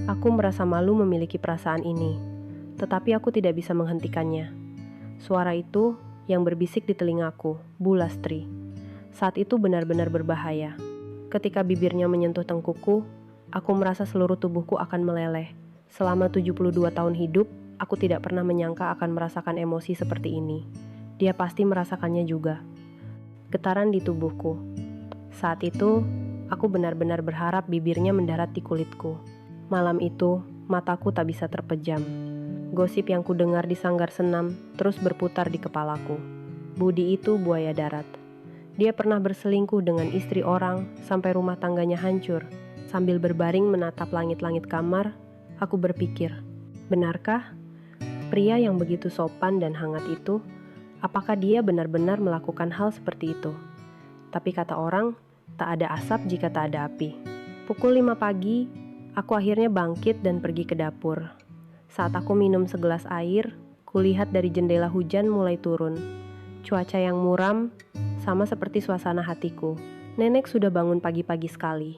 Aku merasa malu memiliki perasaan ini, tetapi aku tidak bisa menghentikannya. Suara itu yang berbisik di telingaku, Bu Lastri. Saat itu benar-benar berbahaya. Ketika bibirnya menyentuh tengkuku, aku merasa seluruh tubuhku akan meleleh. Selama 72 tahun hidup, aku tidak pernah menyangka akan merasakan emosi seperti ini. Dia pasti merasakannya juga. Getaran di tubuhku. Saat itu, aku benar-benar berharap bibirnya mendarat di kulitku. Malam itu, mataku tak bisa terpejam. Gosip yang kudengar di sanggar senam terus berputar di kepalaku. Budi itu buaya darat. Dia pernah berselingkuh dengan istri orang sampai rumah tangganya hancur. Sambil berbaring menatap langit-langit kamar, aku berpikir, benarkah pria yang begitu sopan dan hangat itu, apakah dia benar-benar melakukan hal seperti itu? Tapi kata orang, tak ada asap jika tak ada api. Pukul 5 pagi, aku akhirnya bangkit dan pergi ke dapur. Saat aku minum segelas air, kulihat dari jendela hujan mulai turun. Cuaca yang muram, sama seperti suasana hatiku. Nenek sudah bangun pagi-pagi sekali.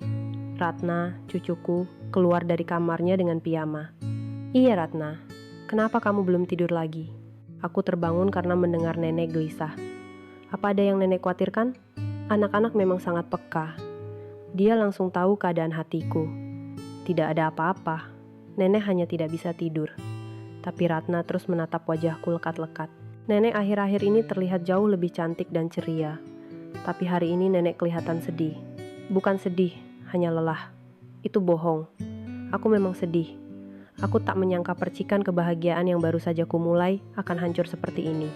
Ratna, cucuku, keluar dari kamarnya dengan piyama. Iya Ratna, kenapa kamu belum tidur lagi? Aku terbangun karena mendengar nenek gelisah. Apa ada yang nenek khawatirkan? Anak-anak memang sangat peka. Dia langsung tahu keadaan hatiku. Tidak ada apa-apa. Nenek hanya tidak bisa tidur. Tapi Ratna terus menatap wajahku lekat-lekat. Nenek akhir-akhir ini terlihat jauh lebih cantik dan ceria. Tapi hari ini nenek kelihatan sedih. Bukan sedih, hanya lelah. Itu bohong. Aku memang sedih. Aku tak menyangka percikan kebahagiaan yang baru saja kumulai akan hancur seperti ini.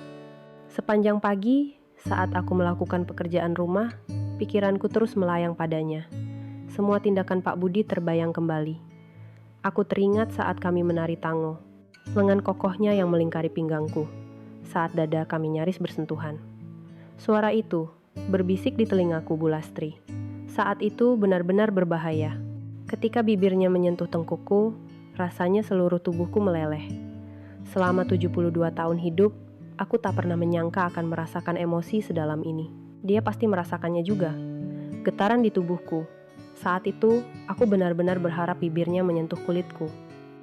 Sepanjang pagi, saat aku melakukan pekerjaan rumah, pikiranku terus melayang padanya. Semua tindakan Pak Budi terbayang kembali. Aku teringat saat kami menari tango, lengan kokohnya yang melingkari pinggangku, saat dada kami nyaris bersentuhan. Suara itu berbisik di telingaku, Bu Lastri. Saat itu benar-benar berbahaya. Ketika bibirnya menyentuh tengkukku, rasanya seluruh tubuhku meleleh. Selama 72 tahun hidup, aku tak pernah menyangka akan merasakan emosi sedalam ini. Dia pasti merasakannya juga. Getaran di tubuhku. Saat itu, aku benar-benar berharap bibirnya menyentuh kulitku.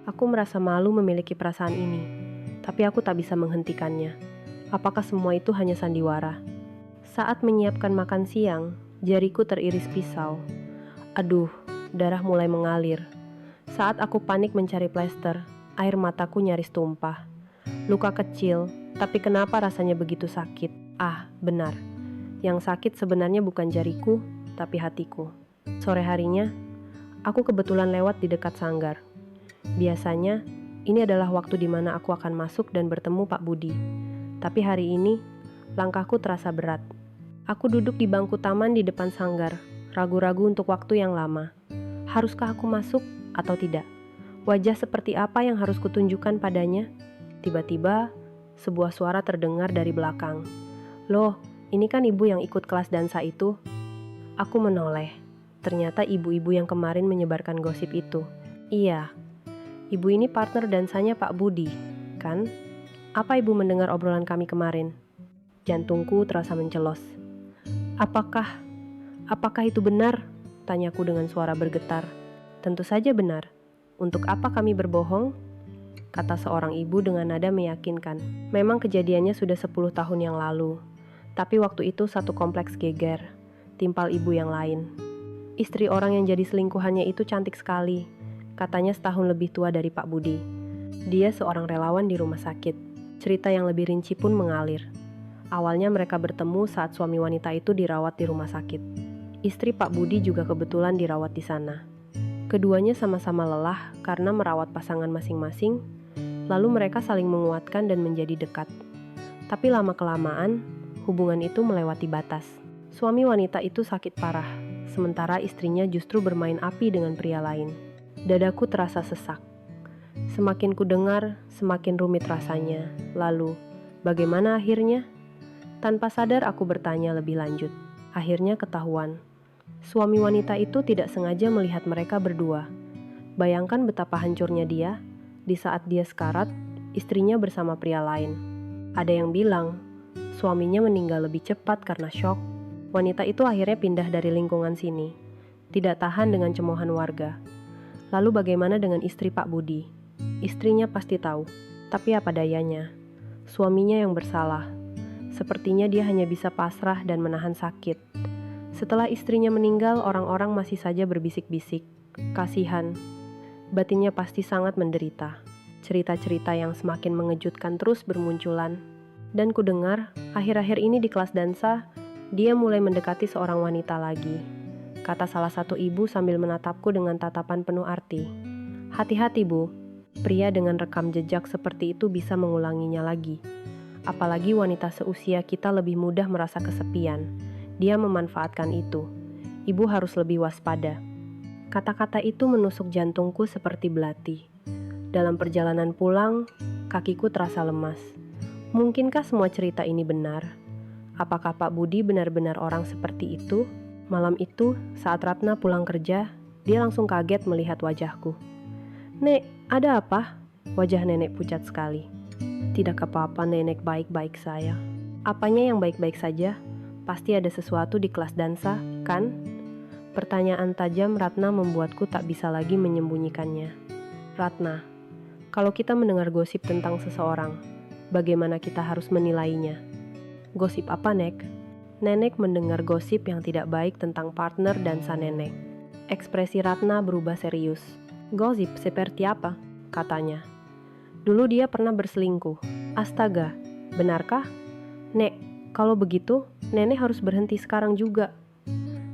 Aku merasa malu memiliki perasaan ini, tapi aku tak bisa menghentikannya. Apakah semua itu hanya sandiwara? Saat menyiapkan makan siang, jariku teriris pisau. Aduh, darah mulai mengalir. Saat aku panik mencari plester, air mataku nyaris tumpah. Luka kecil, tapi kenapa rasanya begitu sakit? Ah, benar. Yang sakit sebenarnya bukan jariku, tapi hatiku. Sore harinya, aku kebetulan lewat di dekat sanggar. Biasanya, ini adalah waktu di mana aku akan masuk dan bertemu Pak Budi. Tapi hari ini, langkahku terasa berat. Aku duduk di bangku taman di depan sanggar, ragu-ragu untuk waktu yang lama. Haruskah aku masuk atau tidak? Wajah seperti apa yang harus kutunjukkan padanya? Tiba-tiba, sebuah suara terdengar dari belakang. Loh, ini kan ibu yang ikut kelas dansa itu. Aku menoleh. Ternyata ibu-ibu yang kemarin menyebarkan gosip itu. Iya, ibu ini partner dansanya Pak Budi, kan? Apa ibu mendengar obrolan kami kemarin? Jantungku terasa mencelos. Apakah itu benar? Tanyaku dengan suara bergetar. Tentu saja benar. Untuk apa kami berbohong? Kata seorang ibu dengan nada meyakinkan. Memang kejadiannya sudah 10 tahun yang lalu. Tapi waktu itu satu kompleks geger, timpal ibu yang lain. Istri orang yang jadi selingkuhannya itu cantik sekali. Katanya setahun lebih tua dari Pak Budi. Dia seorang relawan di rumah sakit. Cerita yang lebih rinci pun mengalir. Awalnya mereka bertemu saat suami wanita itu dirawat di rumah sakit. Istri Pak Budi juga kebetulan dirawat di sana. Keduanya sama-sama lelah karena merawat pasangan masing-masing, lalu mereka saling menguatkan dan menjadi dekat. Tapi lama-kelamaan, hubungan itu melewati batas. Suami wanita itu sakit parah, sementara istrinya justru bermain api dengan pria lain. Dadaku terasa sesak. Semakin ku dengar, semakin rumit rasanya. Lalu, bagaimana akhirnya? Tanpa sadar aku bertanya lebih lanjut. Akhirnya ketahuan. Suami wanita itu tidak sengaja melihat mereka berdua. Bayangkan betapa hancurnya dia, di saat dia sekarat, istrinya bersama pria lain. Ada yang bilang, suaminya meninggal lebih cepat karena syok. Wanita itu akhirnya pindah dari lingkungan sini. Tidak tahan dengan cemoohan warga. Lalu bagaimana dengan istri Pak Budi? Istrinya pasti tahu, tapi apa dayanya? Suaminya yang bersalah. Sepertinya dia hanya bisa pasrah dan menahan sakit. Setelah istrinya meninggal, orang-orang masih saja berbisik-bisik. Kasihan. Batinnya pasti sangat menderita. Cerita-cerita yang semakin mengejutkan terus bermunculan. Dan kudengar, akhir-akhir ini di kelas dansa, dia mulai mendekati seorang wanita lagi. Kata salah satu ibu sambil menatapku dengan tatapan penuh arti. Hati-hati, Bu. Pria dengan rekam jejak seperti itu bisa mengulanginya lagi. Apalagi wanita seusia kita lebih mudah merasa kesepian. Dia memanfaatkan itu. Ibu harus lebih waspada. Kata-kata itu menusuk jantungku seperti belati. Dalam perjalanan pulang, kakiku terasa lemas. Mungkinkah semua cerita ini benar? Apakah Pak Budi benar-benar orang seperti itu? Malam itu, saat Ratna pulang kerja, dia langsung kaget melihat wajahku. "Nek, ada apa?" Wajah nenek pucat sekali. "Tidak apa-apa nenek, baik-baik saya." "Apanya yang baik-baik saja? Pasti ada sesuatu di kelas dansa, kan?" Pertanyaan tajam Ratna membuatku tak bisa lagi menyembunyikannya. "Ratna, kalau kita mendengar gosip tentang seseorang, bagaimana kita harus menilainya?" "Gosip apa, Nek?" Nenek mendengar gosip yang tidak baik tentang partner dansa nenek. Ekspresi Ratna berubah serius. "Gosip seperti apa?" katanya. "Dulu dia pernah berselingkuh." "Astaga, benarkah?" "Nek, kalau begitu, nenek harus berhenti sekarang juga."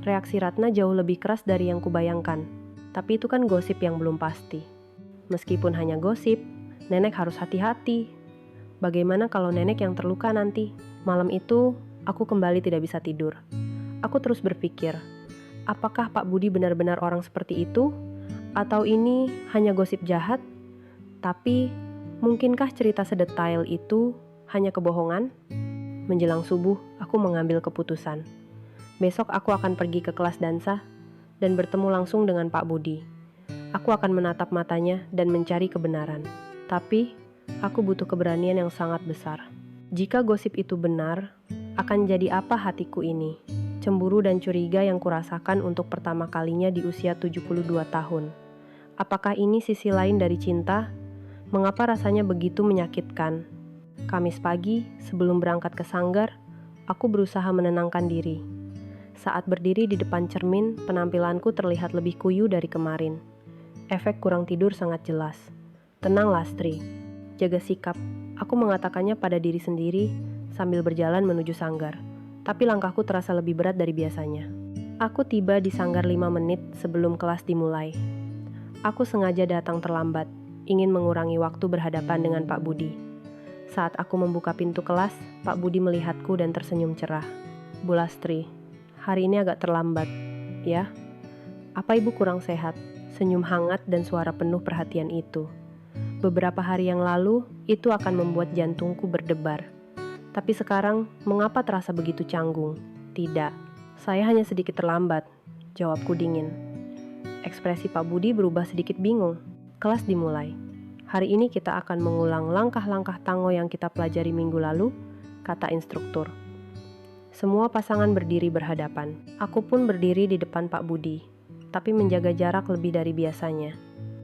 Reaksi Ratna jauh lebih keras dari yang kubayangkan. Tapi itu kan gosip yang belum pasti. Meskipun hanya gosip, nenek harus hati-hati. Bagaimana kalau nenek yang terluka nanti? Malam itu, aku kembali tidak bisa tidur. Aku terus berpikir, apakah Pak Budi benar-benar orang seperti itu? Atau ini hanya gosip jahat? Tapi, mungkinkah cerita sedetail itu hanya kebohongan? Menjelang subuh, aku mengambil keputusan. Besok aku akan pergi ke kelas dansa dan bertemu langsung dengan Pak Budi. Aku akan menatap matanya dan mencari kebenaran. Tapi, aku butuh keberanian yang sangat besar. Jika gosip itu benar, akan jadi apa hatiku ini? Cemburu dan curiga yang kurasakan untuk pertama kalinya di usia 72 tahun. Apakah ini sisi lain dari cinta? Mengapa rasanya begitu menyakitkan? Kamis pagi, sebelum berangkat ke sanggar, aku berusaha menenangkan diri. Saat berdiri di depan cermin, penampilanku terlihat lebih kuyu dari kemarin. Efek kurang tidur sangat jelas. "Tenang, Lastri. Jaga sikap." Aku mengatakannya pada diri sendiri sambil berjalan menuju sanggar. Tapi langkahku terasa lebih berat dari biasanya. Aku tiba di sanggar 5 menit sebelum kelas dimulai. Aku sengaja datang terlambat, ingin mengurangi waktu berhadapan dengan Pak Budi. Saat aku membuka pintu kelas, Pak Budi melihatku dan tersenyum cerah. "Bu Lastri, hari ini agak terlambat, ya? Apa ibu kurang sehat?" Senyum hangat dan suara penuh perhatian itu. Beberapa hari yang lalu, itu akan membuat jantungku berdebar. Tapi sekarang, mengapa terasa begitu canggung? "Tidak, saya hanya sedikit terlambat," jawabku dingin. Ekspresi Pak Budi berubah sedikit bingung. Kelas dimulai. "Hari ini kita akan mengulang langkah-langkah tango yang kita pelajari minggu lalu," kata instruktur. Semua pasangan berdiri berhadapan. Aku pun berdiri di depan Pak Budi, tapi menjaga jarak lebih dari biasanya.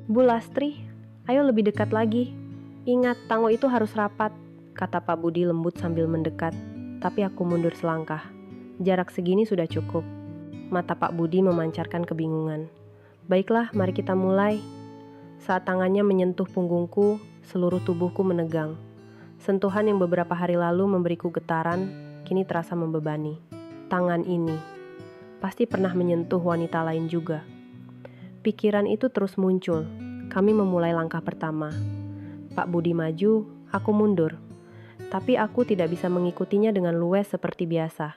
"Bu Lastri, ayo lebih dekat lagi. Ingat, tango itu harus rapat," kata Pak Budi lembut sambil mendekat. Tapi aku mundur selangkah. Jarak segini sudah cukup. Mata Pak Budi memancarkan kebingungan. "Baiklah, mari kita mulai." Saat tangannya menyentuh punggungku, seluruh tubuhku menegang. Sentuhan yang beberapa hari lalu memberiku getaran, kini terasa membebani. Tangan ini pasti pernah menyentuh wanita lain juga. Pikiran itu terus muncul. Kami memulai langkah pertama. Pak Budi maju, aku mundur. Tapi aku tidak bisa mengikutinya dengan luwes seperti biasa.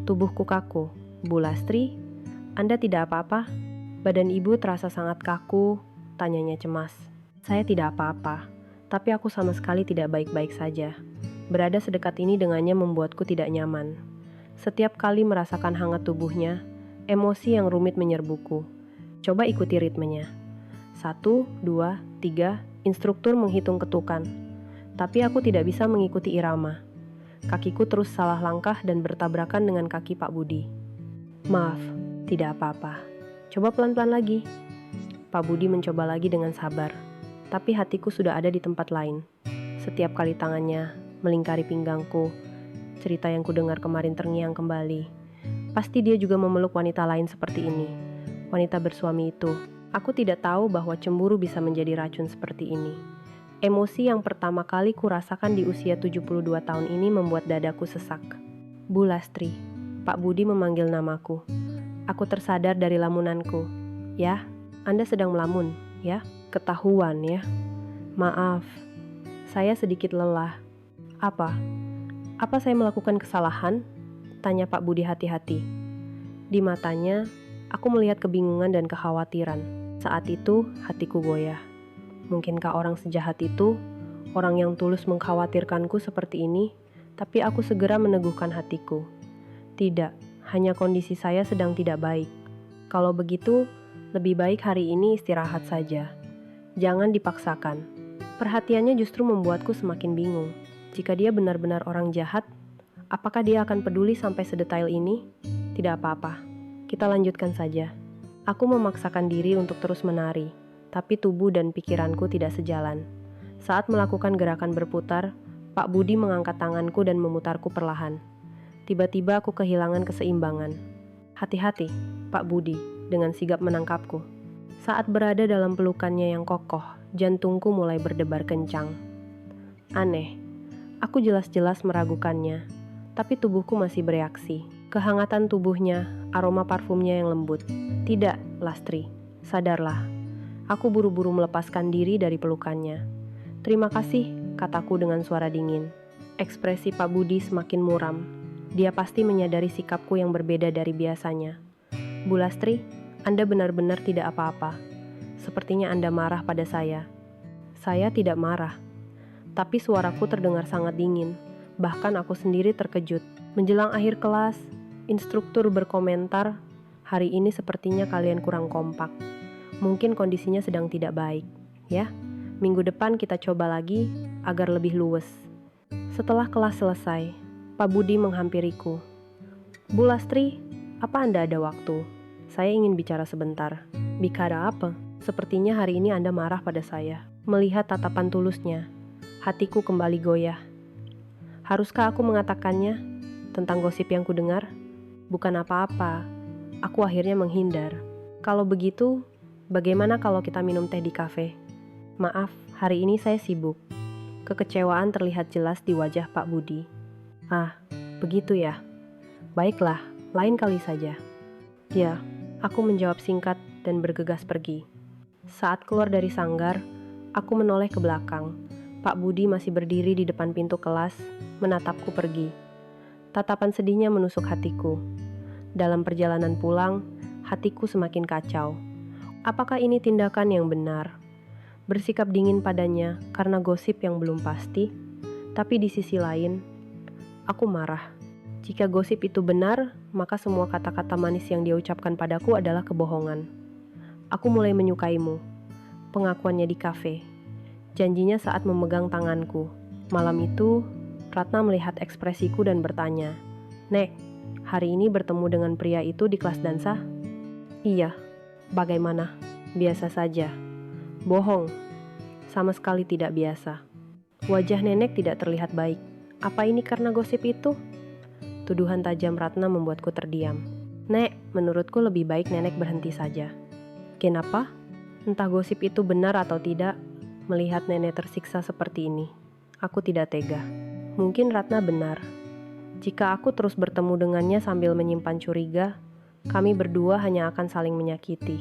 Tubuhku kaku. "Bu Lastri, Anda tidak apa-apa?" Badan ibu terasa sangat kaku, tanyanya cemas. "Saya tidak apa-apa, tapi aku sama sekali tidak baik-baik saja." Berada sedekat ini dengannya membuatku tidak nyaman. Setiap kali merasakan hangat tubuhnya, emosi yang rumit menyerbuku. Coba ikuti ritmenya. 1, 2, 3, instruktur menghitung ketukan. Tapi aku tidak bisa mengikuti irama. Kakiku terus salah langkah dan bertabrakan dengan kaki Pak Budi. "Maaf, tidak apa-apa. Coba pelan-pelan lagi." Pak Budi mencoba lagi dengan sabar, tapi hatiku sudah ada di tempat lain. Setiap kali tangannya melingkari pinggangku, cerita yang kudengar kemarin terngiang kembali. Pasti dia juga memeluk wanita lain seperti ini, wanita bersuami itu. Aku tidak tahu bahwa cemburu bisa menjadi racun seperti ini. Emosi yang pertama kali kurasakan di usia 72 tahun ini membuat dadaku sesak. Bu Lastri, Pak Budi memanggil namaku. Aku tersadar dari lamunanku. Ya, Anda sedang melamun, ya? Ketahuan, ya? Maaf, saya sedikit lelah. Apa? Apa saya melakukan kesalahan? Tanya Pak Budi hati-hati. Di matanya, aku melihat kebingungan dan kekhawatiran. Saat itu, hatiku goyah. Mungkinkah orang sejahat itu, orang yang tulus mengkhawatirkanku seperti ini, tapi aku segera meneguhkan hatiku. Tidak, hanya kondisi saya sedang tidak baik. Kalau begitu, lebih baik hari ini istirahat saja. Jangan dipaksakan. Perhatiannya justru membuatku semakin bingung. Jika dia benar-benar orang jahat, apakah dia akan peduli sampai sedetail ini? Tidak apa-apa, kita lanjutkan saja. Aku memaksakan diri untuk terus menari, tapi tubuh dan pikiranku tidak sejalan. Saat melakukan gerakan berputar, Pak Budi mengangkat tanganku dan memutarku perlahan. Tiba-tiba aku kehilangan keseimbangan. Hati-hati, Pak Budi, dengan sigap menangkapku. Saat berada dalam pelukannya yang kokoh, jantungku mulai berdebar kencang. Aneh, aku jelas-jelas meragukannya, tapi tubuhku masih bereaksi. Kehangatan tubuhnya, aroma parfumnya yang lembut. Tidak, Lastri, sadarlah. Aku buru-buru melepaskan diri dari pelukannya. Terima kasih, kataku dengan suara dingin. Ekspresi Pak Budi semakin muram. Dia pasti menyadari sikapku yang berbeda dari biasanya. Bu Lastri, Anda benar-benar tidak apa-apa. Sepertinya Anda marah pada saya. Saya tidak marah. Tapi suaraku terdengar sangat dingin. Bahkan aku sendiri terkejut. Menjelang akhir kelas, instruktur berkomentar, hari ini sepertinya kalian kurang kompak. Mungkin kondisinya sedang tidak baik. Ya, minggu depan kita coba lagi agar lebih luwes. Setelah kelas selesai, Pak Budi menghampiriku. Bu Lastri, apa Anda ada waktu? Saya ingin bicara sebentar. Bicara apa? Sepertinya hari ini Anda marah pada saya. Melihat tatapan tulusnya, hatiku kembali goyah. Haruskah aku mengatakannya tentang gosip yang kudengar? Bukan apa-apa. Aku akhirnya menghindar. Kalau begitu, bagaimana kalau kita minum teh di kafe? Maaf, hari ini saya sibuk. Kekecewaan terlihat jelas di wajah Pak Budi. Ah, begitu ya. Baiklah, lain kali saja. Ya, aku menjawab singkat dan bergegas pergi. Saat keluar dari sanggar, aku menoleh ke belakang. Pak Budi masih berdiri di depan pintu kelas, menatapku pergi. Tatapan sedihnya menusuk hatiku. Dalam perjalanan pulang, hatiku semakin kacau. Apakah ini tindakan yang benar? Bersikap dingin padanya karena gosip yang belum pasti, tapi di sisi lain, aku marah. Jika gosip itu benar, maka semua kata-kata manis yang dia ucapkan padaku adalah kebohongan. Aku mulai menyukaimu. Pengakuannya di kafe. Janjinya saat memegang tanganku. Malam itu, Ratna melihat ekspresiku dan bertanya, "Nek, hari ini bertemu dengan pria itu di kelas dansa?" "Iya." "Bagaimana?" "Biasa saja." "Bohong." "Sama sekali tidak biasa." Wajah nenek tidak terlihat baik. Apa ini karena gosip itu? Tuduhan tajam Ratna membuatku terdiam. Nek, menurutku lebih baik nenek berhenti saja. Kenapa? Entah gosip itu benar atau tidak, melihat nenek tersiksa seperti ini, aku tidak tega. Mungkin Ratna benar. Jika aku terus bertemu dengannya sambil menyimpan curiga, kami berdua hanya akan saling menyakiti.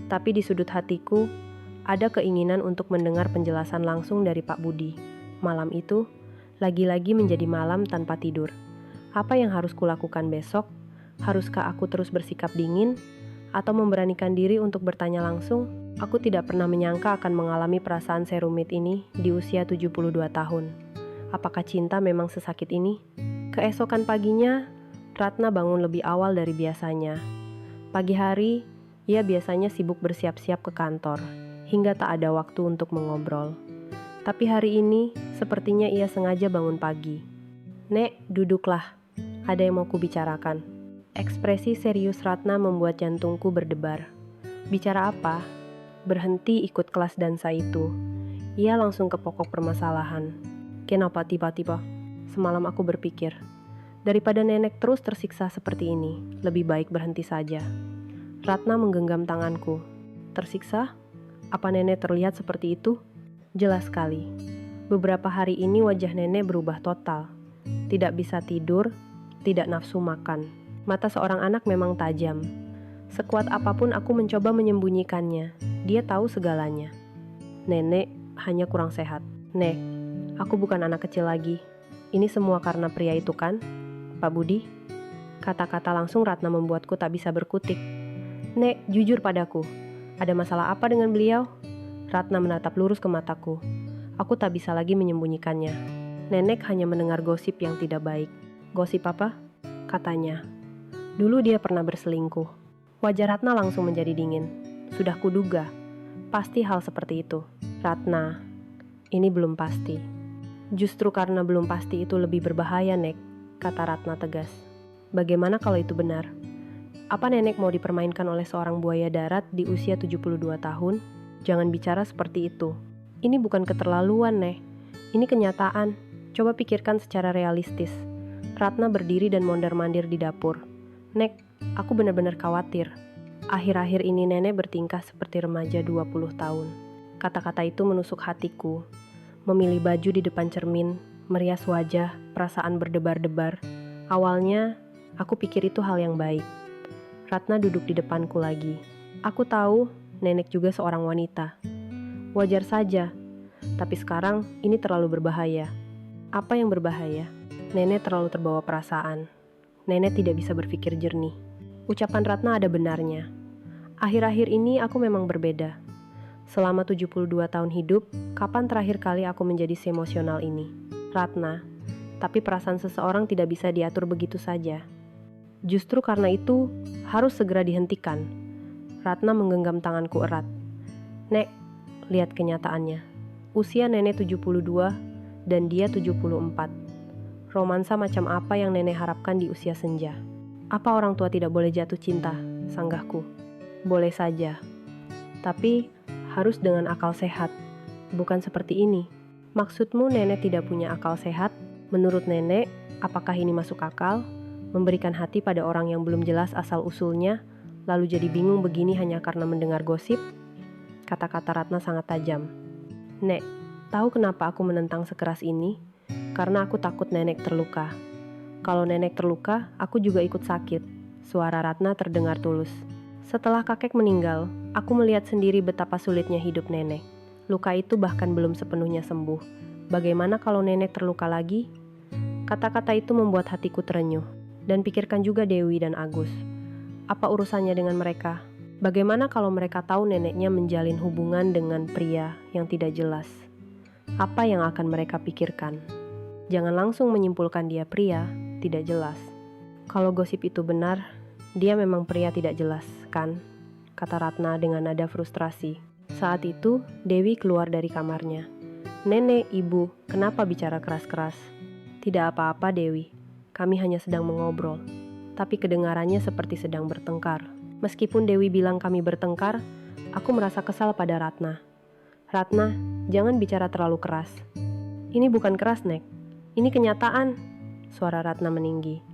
Tapi di sudut hatiku, ada keinginan untuk mendengar penjelasan langsung dari Pak Budi. Malam itu, lagi-lagi menjadi malam tanpa tidur. Apa yang harus kulakukan besok? Haruskah aku terus bersikap dingin? Atau memberanikan diri untuk bertanya langsung? Aku tidak pernah menyangka akan mengalami perasaan serumit ini di usia 72 tahun. Apakah cinta memang sesakit ini? Keesokan paginya, Ratna bangun lebih awal dari biasanya. Pagi hari, ia biasanya sibuk bersiap-siap ke kantor, hingga tak ada waktu untuk mengobrol. Tapi hari ini, sepertinya ia sengaja bangun pagi. Nek, duduklah. Ada yang mau kubicarakan. Ekspresi serius Ratna membuat jantungku berdebar. Bicara apa? berhenti ikut kelas dansa itu. Ia langsung ke pokok permasalahan. Kenapa tiba-tiba? Semalam aku berpikir, daripada nenek terus tersiksa seperti ini, lebih baik berhenti saja. Ratna menggenggam tanganku. Tersiksa? Apa nenek terlihat seperti itu? Jelas sekali. Beberapa hari ini wajah nenek berubah total. Tidak bisa tidur, tidak nafsu makan. Mata seorang anak memang tajam. Sekuat apapun aku mencoba menyembunyikannya. Dia tahu segalanya. Nenek hanya kurang sehat. Nek, aku bukan anak kecil lagi. Ini semua karena pria itu kan, Pak Budi? Kata-kata langsung Ratna membuatku tak bisa berkutik. Nek, jujur padaku. Ada masalah apa dengan beliau? Ratna menatap lurus ke mataku. Aku tak bisa lagi menyembunyikannya. Nenek hanya mendengar gosip yang tidak baik. Gosip apa? Katanya. Dulu dia pernah berselingkuh. Wajah Ratna langsung menjadi dingin. Sudah kuduga. Pasti hal seperti itu. Ratna, ini belum pasti. Justru karena belum pasti itu lebih berbahaya, Nek, kata Ratna tegas. Bagaimana kalau itu benar? Apa nenek mau dipermainkan oleh seorang buaya darat di usia 72 tahun? Jangan bicara seperti itu. Ini bukan keterlaluan, Nek. Ini kenyataan. Coba pikirkan secara realistis. Ratna berdiri dan mondar-mandir di dapur. Nek, aku benar-benar khawatir. Akhir-akhir ini nenek bertingkah seperti remaja 20 tahun. Kata-kata itu menusuk hatiku. Memilih baju di depan cermin, merias wajah, perasaan berdebar-debar. Awalnya, aku pikir itu hal yang baik. Ratna duduk di depanku lagi. Aku tahu nenek juga seorang wanita. Wajar saja, tapi sekarang ini terlalu berbahaya. Apa yang berbahaya? Nenek terlalu terbawa perasaan. Nenek tidak bisa berpikir jernih. Ucapan Ratna ada benarnya. Akhir-akhir ini aku memang berbeda. Selama 72 tahun hidup, kapan terakhir kali aku menjadi seemosional ini? Ratna, tapi perasaan seseorang tidak bisa diatur begitu saja. Justru karena itu, harus segera dihentikan. Ratna menggenggam tanganku erat. Nek, lihat kenyataannya. Usia nenek 72 dan dia 74. Romansa macam apa yang nenek harapkan di usia senja? Apa orang tua tidak boleh jatuh cinta? Sanggahku. Boleh saja. Tapi harus dengan akal sehat. Bukan seperti ini. Maksudmu nenek tidak punya akal sehat? Menurut nenek, apakah ini masuk akal? Memberikan hati pada orang yang belum jelas asal-usulnya, lalu jadi bingung begini hanya karena mendengar gosip? Kata-kata Ratna sangat tajam. Nek, tahu kenapa aku menentang sekeras ini? Karena aku takut nenek terluka. Kalau nenek terluka, aku juga ikut sakit. Suara Ratna terdengar tulus. Setelah kakek meninggal, aku melihat sendiri betapa sulitnya hidup nenek. Luka itu bahkan belum sepenuhnya sembuh. Bagaimana kalau nenek terluka lagi? Kata-kata itu membuat hatiku terenyuh. Dan pikirkan juga Dewi dan Agus. Apa urusannya dengan mereka? Bagaimana kalau mereka tahu neneknya menjalin hubungan dengan pria yang tidak jelas? Apa yang akan mereka pikirkan? Jangan langsung menyimpulkan dia pria, tidak jelas. Kalau gosip itu benar, dia memang pria tidak jelas, kan? Kata Ratna dengan nada frustrasi. Saat itu, Dewi keluar dari kamarnya. Nenek, ibu, kenapa bicara keras-keras? Tidak apa-apa, Dewi. Kami hanya sedang mengobrol. Tapi kedengarannya seperti sedang bertengkar. Meskipun Dewi bilang kami bertengkar, aku merasa kesal pada Ratna. Ratna, jangan bicara terlalu keras. Ini bukan keras, Nek. Ini kenyataan. Suara Ratna meninggi.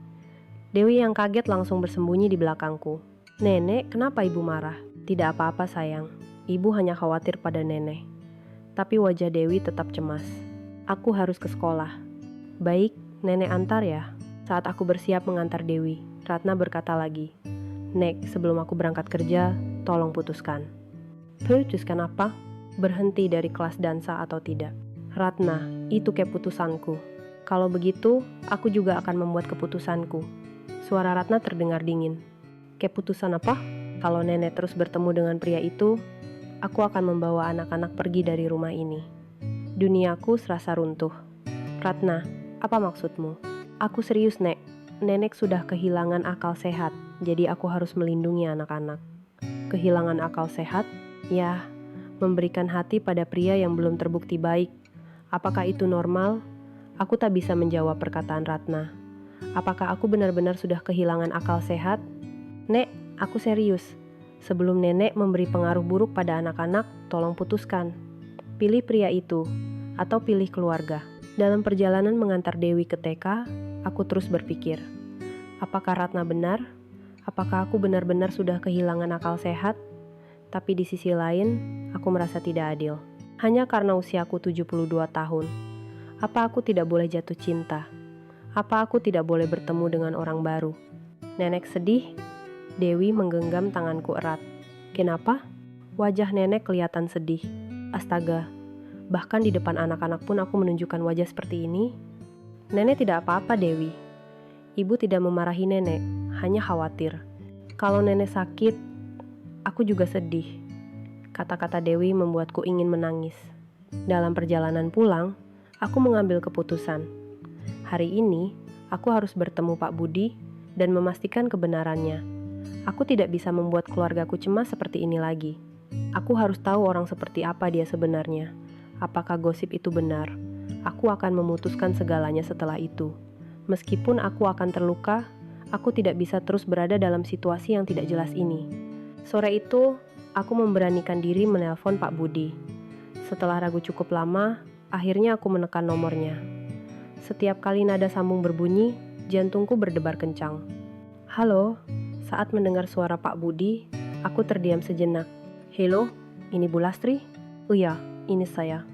Dewi yang kaget langsung bersembunyi di belakangku. Nenek, kenapa ibu marah? Tidak apa-apa sayang. Ibu hanya khawatir pada nenek. Tapi wajah Dewi tetap cemas. Aku harus ke sekolah. Baik, nenek antar ya. Saat aku bersiap mengantar Dewi, Ratna berkata lagi. Nek, sebelum aku berangkat kerja, tolong putuskan. Putuskan apa? Berhenti dari kelas dansa atau tidak? Ratna, itu keputusanku. Kalau begitu, aku juga akan membuat keputusanku. Suara Ratna terdengar dingin. Keputusan apa? Kalau nenek terus bertemu dengan pria itu, aku akan membawa anak-anak pergi dari rumah ini. Duniaku serasa runtuh. Ratna, apa maksudmu? Aku serius, Nek. Nenek sudah kehilangan akal sehat, jadi aku harus melindungi anak-anak. Kehilangan akal sehat? Ya, memberikan hati pada pria yang belum terbukti baik. Apakah itu normal? Aku tak bisa menjawab perkataan Ratna. Apakah aku benar-benar sudah kehilangan akal sehat? Nek, aku serius. Sebelum nenek memberi pengaruh buruk pada anak-anak, tolong putuskan. Pilih pria itu, atau pilih keluarga. Dalam perjalanan mengantar Dewi ke TK, aku terus berpikir, apakah Ratna benar? Apakah aku benar-benar sudah kehilangan akal sehat? Tapi di sisi lain, aku merasa tidak adil. Hanya karena usiaku 72 tahun. Apa aku tidak boleh jatuh cinta? Apa aku tidak boleh bertemu dengan orang baru? Nenek sedih. Dewi menggenggam tanganku erat. Kenapa? Wajah nenek kelihatan sedih. Astaga, bahkan di depan anak-anak pun aku menunjukkan wajah seperti ini. Nenek tidak apa-apa, Dewi. Ibu tidak memarahi nenek, hanya khawatir. Kalau nenek sakit, aku juga sedih. Kata-kata Dewi membuatku ingin menangis. Dalam perjalanan pulang, aku mengambil keputusan. Hari ini, aku harus bertemu Pak Budi dan memastikan kebenarannya. Aku tidak bisa membuat keluargaku cemas seperti ini lagi. Aku harus tahu orang seperti apa dia sebenarnya. Apakah gosip itu benar? Aku akan memutuskan segalanya setelah itu. Meskipun aku akan terluka, aku tidak bisa terus berada dalam situasi yang tidak jelas ini. Sore itu, aku memberanikan diri menelpon Pak Budi. Setelah ragu cukup lama, akhirnya aku menekan nomornya. Setiap kali nada sambung berbunyi, jantungku berdebar kencang. Halo, saat mendengar suara Pak Budi, aku terdiam sejenak. Halo, ini Bu Lastri? Oh ya, ini saya.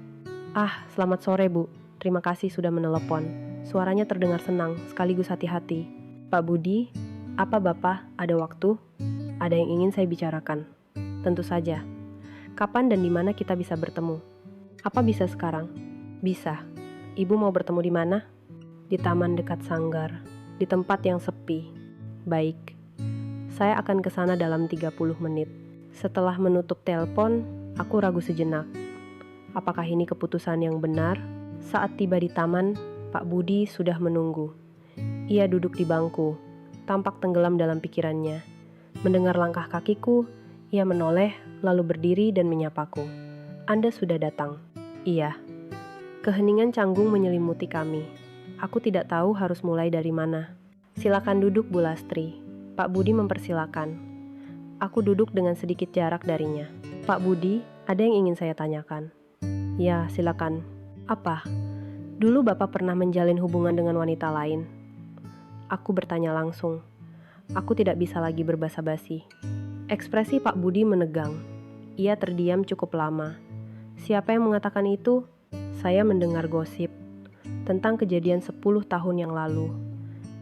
Ah, selamat sore Bu, terima kasih sudah menelepon. Suaranya terdengar senang, sekaligus hati-hati. Pak Budi, apa Bapak ada waktu? Ada yang ingin saya bicarakan. Tentu saja. Kapan dan di mana kita bisa bertemu? Apa bisa sekarang? Bisa. Ibu mau bertemu di mana? Di taman dekat sanggar, di tempat yang sepi. Baik. Saya akan ke sana dalam 30 menit. Setelah menutup telepon, aku ragu sejenak. Apakah ini keputusan yang benar? Saat tiba di taman, Pak Budi sudah menunggu. Ia duduk di bangku, tampak tenggelam dalam pikirannya. Mendengar langkah kakiku, ia menoleh, lalu berdiri dan menyapaku. Anda sudah datang. Iya. Keheningan canggung menyelimuti kami. Aku tidak tahu harus mulai dari mana. Silakan duduk, Bu Lastri. Pak Budi mempersilakan. Aku duduk dengan sedikit jarak darinya. Pak Budi, ada yang ingin saya tanyakan. Ya, silakan. Apa? Dulu Bapak pernah menjalin hubungan dengan wanita lain? Aku bertanya langsung. Aku tidak bisa lagi berbasa-basi. Ekspresi Pak Budi menegang. Ia terdiam cukup lama. Siapa yang mengatakan itu? Saya mendengar gosip tentang kejadian 10 tahun yang lalu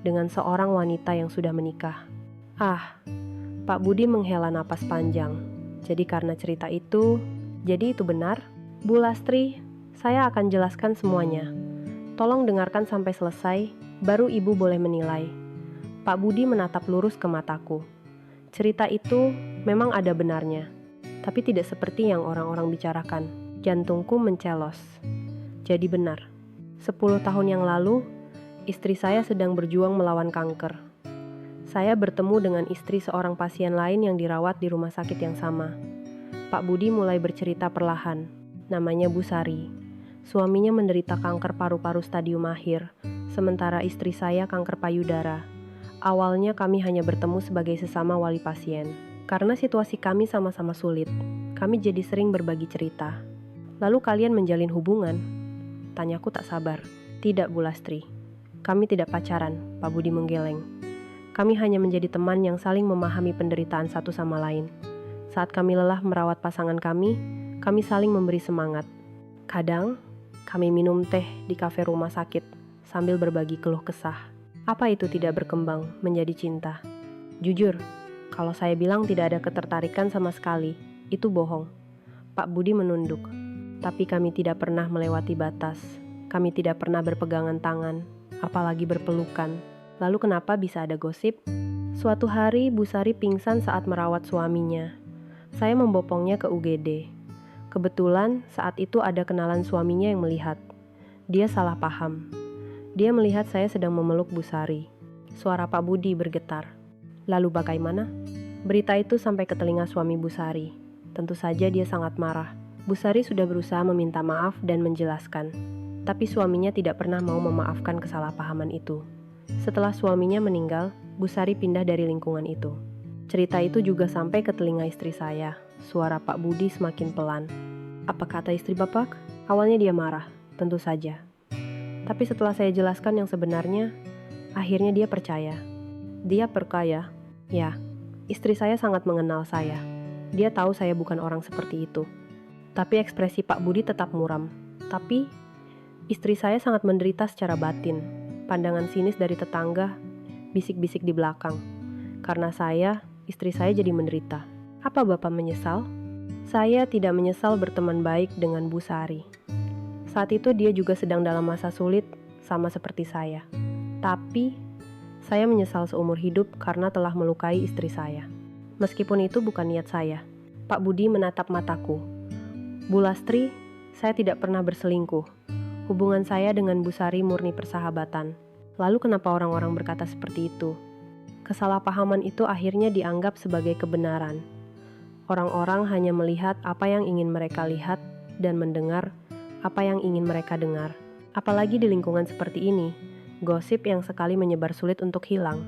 dengan seorang wanita yang sudah menikah. Ah, Pak Budi menghela napas panjang. Jadi karena cerita itu, jadi itu benar? Bu Lastri, saya akan jelaskan semuanya. Tolong dengarkan sampai selesai, baru Ibu boleh menilai. Pak Budi menatap lurus ke mataku. Cerita itu memang ada benarnya, tapi tidak seperti yang orang-orang bicarakan. Jantungku mencelos. Jadi benar, 10 tahun yang lalu, istri saya sedang berjuang melawan kanker. Saya bertemu dengan istri seorang pasien lain yang dirawat di rumah sakit yang sama. Pak Budi mulai bercerita perlahan. Namanya Bu Sari. Suaminya menderita kanker paru-paru stadium akhir, sementara istri saya kanker payudara. Awalnya kami hanya bertemu sebagai sesama wali pasien. Karena situasi kami sama-sama sulit, kami jadi sering berbagi cerita. Lalu kalian menjalin hubungan? Tanyaku tak sabar. Tidak, Bu Lastri. Kami tidak pacaran, Pak Budi menggeleng. Kami hanya menjadi teman yang saling memahami penderitaan satu sama lain. Saat kami lelah merawat pasangan kami saling memberi semangat. Kadang, kami minum teh di kafe rumah sakit sambil berbagi keluh kesah. Apa itu tidak berkembang menjadi cinta? Jujur, kalau saya bilang tidak ada ketertarikan sama sekali, itu bohong. Pak Budi menunduk. Tapi kami tidak pernah melewati batas. Kami tidak pernah berpegangan tangan, apalagi berpelukan. Lalu kenapa bisa ada gosip? Suatu hari Bu Sari pingsan saat merawat suaminya. Saya membopongnya ke UGD. Kebetulan saat itu ada kenalan suaminya yang melihat. Dia salah paham. Dia melihat saya sedang memeluk Bu Sari. Suara Pak Budi bergetar. Lalu bagaimana? Berita itu sampai ke telinga suami Bu Sari. Tentu saja dia sangat marah. Bu Sari sudah berusaha meminta maaf dan menjelaskan. Tapi suaminya tidak pernah mau memaafkan kesalahpahaman itu. Setelah suaminya meninggal, Bu Sari pindah dari lingkungan itu. Cerita itu juga sampai ke telinga istri saya. Suara Pak Budi semakin pelan. Apa kata istri Bapak? Awalnya dia marah, tentu saja. Tapi setelah saya jelaskan yang sebenarnya, akhirnya dia percaya. Dia percaya. Ya, istri saya sangat mengenal saya. Dia tahu saya bukan orang seperti itu. Tapi ekspresi Pak Budi tetap muram. Tapi, istri saya sangat menderita secara batin. Pandangan sinis dari tetangga, bisik-bisik di belakang. Karena saya, istri saya jadi menderita. Apa Bapak menyesal? Saya tidak menyesal berteman baik dengan Bu Sari. Saat itu dia juga sedang dalam masa sulit, sama seperti saya. Tapi, saya menyesal seumur hidup karena telah melukai istri saya. Meskipun itu bukan niat saya. Pak Budi menatap mataku. Bu Lastri, saya tidak pernah berselingkuh. Hubungan saya dengan Bu Sari murni persahabatan. Lalu kenapa orang-orang berkata seperti itu? Kesalahpahaman itu akhirnya dianggap sebagai kebenaran. Orang-orang hanya melihat apa yang ingin mereka lihat dan mendengar apa yang ingin mereka dengar. Apalagi di lingkungan seperti ini, gosip yang sekali menyebar sulit untuk hilang.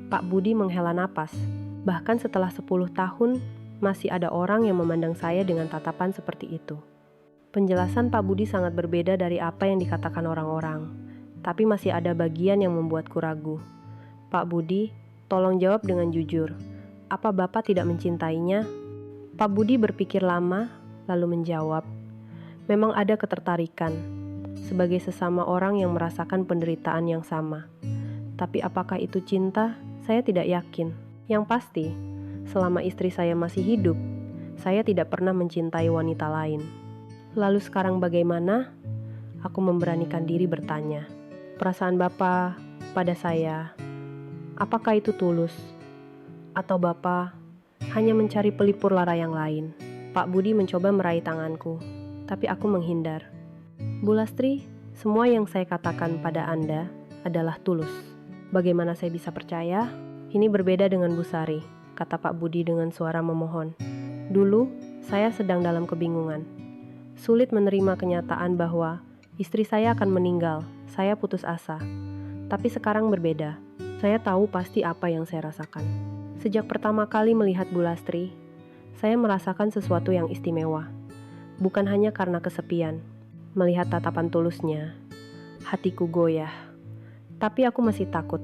Pak Budi menghela napas. Bahkan setelah 10 tahun, masih ada orang yang memandang saya dengan tatapan seperti itu. Penjelasan Pak Budi sangat berbeda dari apa yang dikatakan orang-orang. Tapi masih ada bagian yang membuatku ragu. Pak Budi, tolong jawab dengan jujur. Apa Bapak tidak mencintainya? Pak Budi berpikir lama, lalu menjawab. Memang ada ketertarikan, sebagai sesama orang yang merasakan penderitaan yang sama. Tapi apakah itu cinta? Saya tidak yakin. Yang pasti, selama istri saya masih hidup, saya tidak pernah mencintai wanita lain. Lalu sekarang bagaimana? Aku memberanikan diri bertanya. Perasaan Bapak pada saya, apakah itu tulus? Atau Bapak hanya mencari pelipur lara yang lain? Pak Budi mencoba meraih tanganku, tapi aku menghindar. Bu Lastri, semua yang saya katakan pada Anda adalah tulus. Bagaimana saya bisa percaya? Ini berbeda dengan Bu Sari, kata Pak Budi dengan suara memohon. Dulu, saya sedang dalam kebingungan. Sulit menerima kenyataan bahwa istri saya akan meninggal. Saya putus asa. Tapi sekarang berbeda. Saya tahu pasti apa yang saya rasakan. Sejak pertama kali melihat Bu Lastri, saya merasakan sesuatu yang istimewa. Bukan hanya karena kesepian. Melihat tatapan tulusnya, hatiku goyah. Tapi aku masih takut.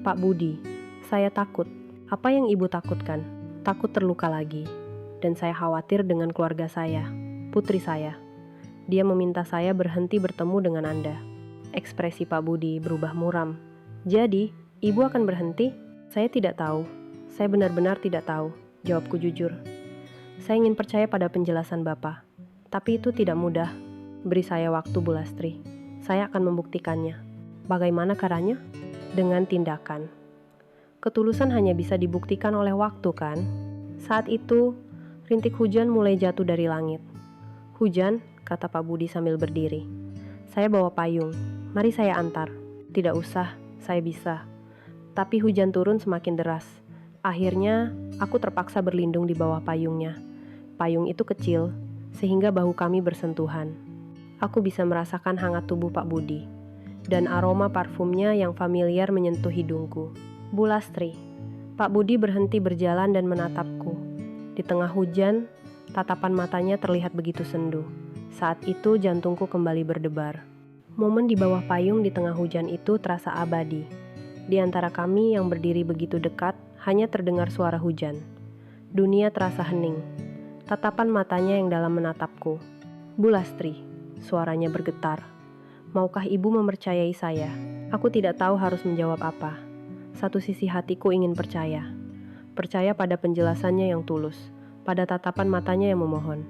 Pak Budi, saya takut. Apa yang Ibu takutkan? Takut terluka lagi. Dan saya khawatir dengan keluarga saya, putri saya. Dia meminta saya berhenti bertemu dengan Anda. Ekspresi Pak Budi berubah muram. Jadi, Ibu akan berhenti? Saya tidak tahu. Saya benar-benar tidak tahu. Jawabku jujur. Saya ingin percaya pada penjelasan Bapak. Tapi itu tidak mudah. Beri saya waktu, Bu Lastri. Saya akan membuktikannya. Bagaimana caranya? Dengan tindakan. Ketulusan hanya bisa dibuktikan oleh waktu, kan? Saat itu, rintik hujan mulai jatuh dari langit. Hujan, kata Pak Budi sambil berdiri. Saya bawa payung. Mari saya antar. Tidak usah, saya bisa. Tapi hujan turun semakin deras. Akhirnya, aku terpaksa berlindung di bawah payungnya. Payung itu kecil, sehingga bahu kami bersentuhan. Aku bisa merasakan hangat tubuh Pak Budi, dan aroma parfumnya yang familiar menyentuh hidungku. Bu Lastri, Pak Budi berhenti berjalan dan menatapku. Di tengah hujan, tatapan matanya terlihat begitu sendu. Saat itu jantungku kembali berdebar. Momen di bawah payung di tengah hujan itu terasa abadi. Di antara kami yang berdiri begitu dekat, hanya terdengar suara hujan. Dunia terasa hening. Tatapan matanya yang dalam menatapku. Bu Lastri, suaranya bergetar. Maukah Ibu mempercayai saya? Aku tidak tahu harus menjawab apa. Satu sisi hatiku ingin percaya. Percaya pada penjelasannya yang tulus, pada tatapan matanya yang memohon.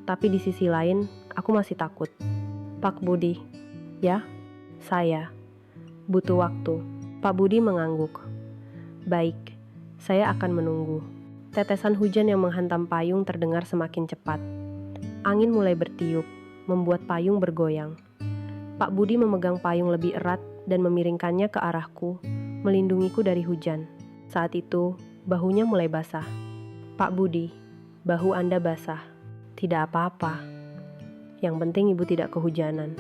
Tapi di sisi lain, aku masih takut. Pak Budi, ya, saya butuh waktu. Pak Budi mengangguk. Baik, saya akan menunggu. Tetesan hujan yang menghantam payung terdengar semakin cepat. Angin mulai bertiup, membuat payung bergoyang. Pak Budi memegang payung lebih erat dan memiringkannya ke arahku, melindungiku dari hujan. Saat itu, bahunya mulai basah. Pak Budi, bahu Anda basah. Tidak apa-apa. Yang penting Ibu tidak kehujanan.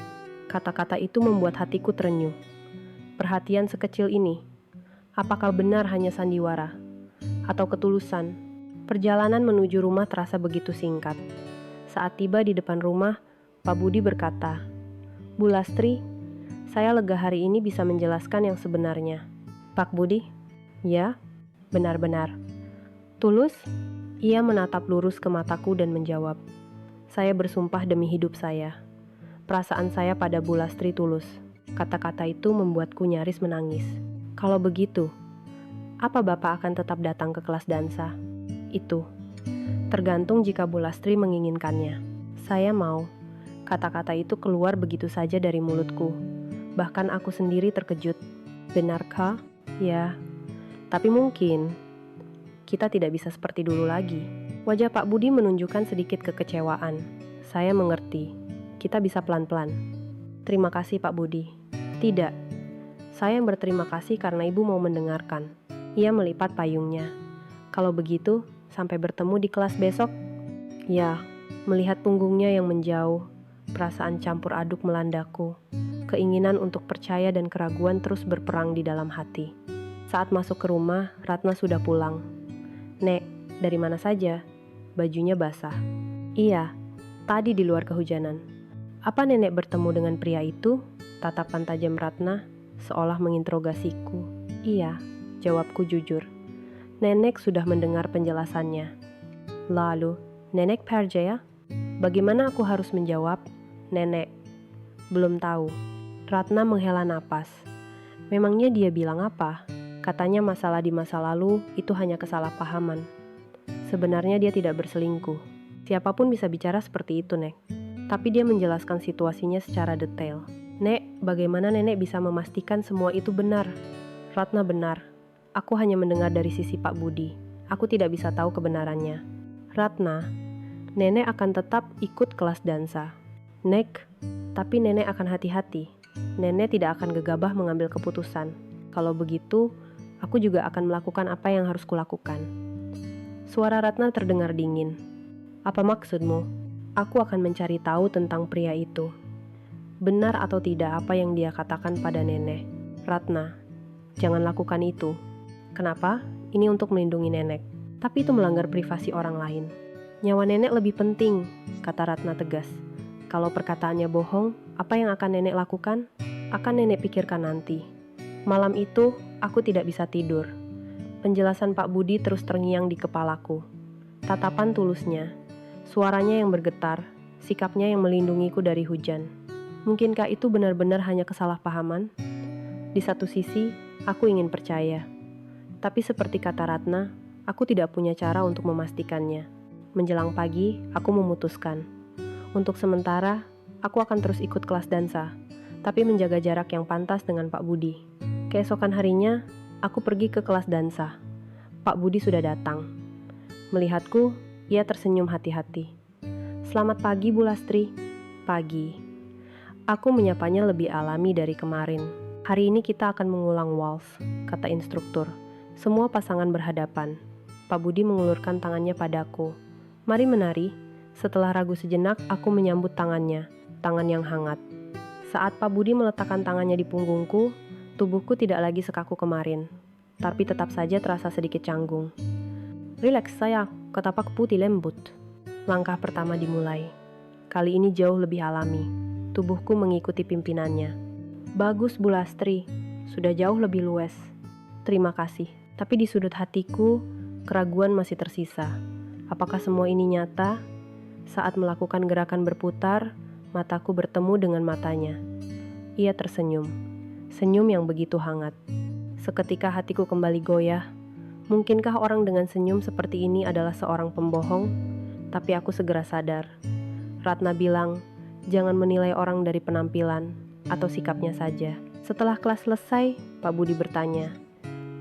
Kata-kata itu membuat hatiku terenyuh. Perhatian sekecil ini, apakah benar hanya sandiwara? atau ketulusan. Perjalanan menuju rumah terasa begitu singkat. Saat tiba di depan rumah, Pak Budi berkata, "Bu Lastri, saya lega hari ini bisa menjelaskan yang sebenarnya." "Pak Budi?" "Ya, benar-benar." "Tulus?" Ia menatap lurus ke mataku dan menjawab, "Saya bersumpah demi hidup saya. Perasaan saya pada Bu Lastri tulus." Kata-kata itu membuatku nyaris menangis. "Kalau begitu, apa Bapak akan tetap datang ke kelas dansa?" "Itu tergantung jika Bu Lastri menginginkannya." "Saya mau." Kata-kata itu keluar begitu saja dari mulutku. Bahkan aku sendiri terkejut. "Benarkah?" "Ya, tapi mungkin kita tidak bisa seperti dulu lagi." Wajah Pak Budi menunjukkan sedikit kekecewaan. "Saya mengerti. Kita bisa pelan-pelan." "Terima kasih Pak Budi." "Tidak. Saya yang berterima kasih karena Ibu mau mendengarkan." Ia melipat payungnya. "Kalau begitu, sampai bertemu di kelas besok." Ya, melihat punggungnya yang menjauh, perasaan campur aduk melandaku. Keinginan untuk percaya dan keraguan terus berperang di dalam hati. Saat masuk ke rumah, Ratna sudah pulang. "Nek, dari mana saja?" Bajunya basah. "Iya, tadi di luar kehujanan." "Apa nenek bertemu dengan pria itu?" Tatapan tajam Ratna seolah menginterogasiku. "Iya," jawabku jujur. "Nenek sudah mendengar penjelasannya." "Lalu, nenek percaya?" Bagaimana aku harus menjawab? "Nenek belum tahu." Ratna menghela napas. Memangnya dia bilang apa? Katanya masalah di masa lalu itu hanya kesalahpahaman. Sebenarnya dia tidak berselingkuh. Siapapun bisa bicara seperti itu, Nek. Tapi dia menjelaskan situasinya secara detail. "Nek, bagaimana nenek bisa memastikan semua itu benar?" "Ratna benar. Aku hanya mendengar dari sisi Pak Budi. Aku tidak bisa tahu kebenarannya." "Ratna, nenek akan tetap ikut kelas dansa." "Nek, tapi nenek akan hati-hati. Nenek tidak akan gegabah mengambil keputusan. Kalau begitu, aku juga akan melakukan apa yang harus kulakukan." Suara Ratna terdengar dingin. "Apa maksudmu?" "Aku akan mencari tahu tentang pria itu. Benar atau tidak apa yang dia katakan pada nenek." "Ratna, jangan lakukan itu." "Kenapa?" "Ini untuk melindungi nenek." "Tapi itu melanggar privasi orang lain." "Nyawa nenek lebih penting," kata Ratna tegas. "Kalau perkataannya bohong, apa yang akan nenek lakukan? Akan nenek pikirkan nanti." Malam itu, aku tidak bisa tidur. Penjelasan Pak Budi terus terngiang di kepalaku. Tatapan tulusnya, suaranya yang bergetar, sikapnya yang melindungiku dari hujan. Mungkinkah itu benar-benar hanya kesalahpahaman? Di satu sisi, aku ingin percaya. Tapi seperti kata Ratna, aku tidak punya cara untuk memastikannya. Menjelang pagi, aku memutuskan. Untuk sementara, aku akan terus ikut kelas dansa, tapi menjaga jarak yang pantas dengan Pak Budi. Keesokan harinya, aku pergi ke kelas dansa. Pak Budi sudah datang. Melihatku, ia tersenyum hati-hati. "Selamat pagi, Bu Lastri." "Pagi." Aku menyapanya lebih alami dari kemarin. "Hari ini kita akan mengulang waltz," kata instruktur. Semua pasangan berhadapan. Pak Budi mengulurkan tangannya padaku. "Mari menari." Setelah ragu sejenak, aku menyambut tangannya, tangan yang hangat. Saat Pak Budi meletakkan tangannya di punggungku, tubuhku tidak lagi sekaku kemarin, tapi tetap saja terasa sedikit canggung. "Rileks saya, katapak putih lembut." Langkah pertama dimulai. Kali ini jauh lebih alami. Tubuhku mengikuti pimpinannya. "Bagus, Bu Lastri. Sudah jauh lebih luas." "Terima kasih." Tapi di sudut hatiku, keraguan masih tersisa. Apakah semua ini nyata? Saat melakukan gerakan berputar, mataku bertemu dengan matanya. Ia tersenyum. Senyum yang begitu hangat. Seketika hatiku kembali goyah. Mungkinkah orang dengan senyum seperti ini adalah seorang pembohong? Tapi aku segera sadar. Ratna bilang, jangan menilai orang dari penampilan atau sikapnya saja. Setelah kelas selesai, Pak Budi bertanya,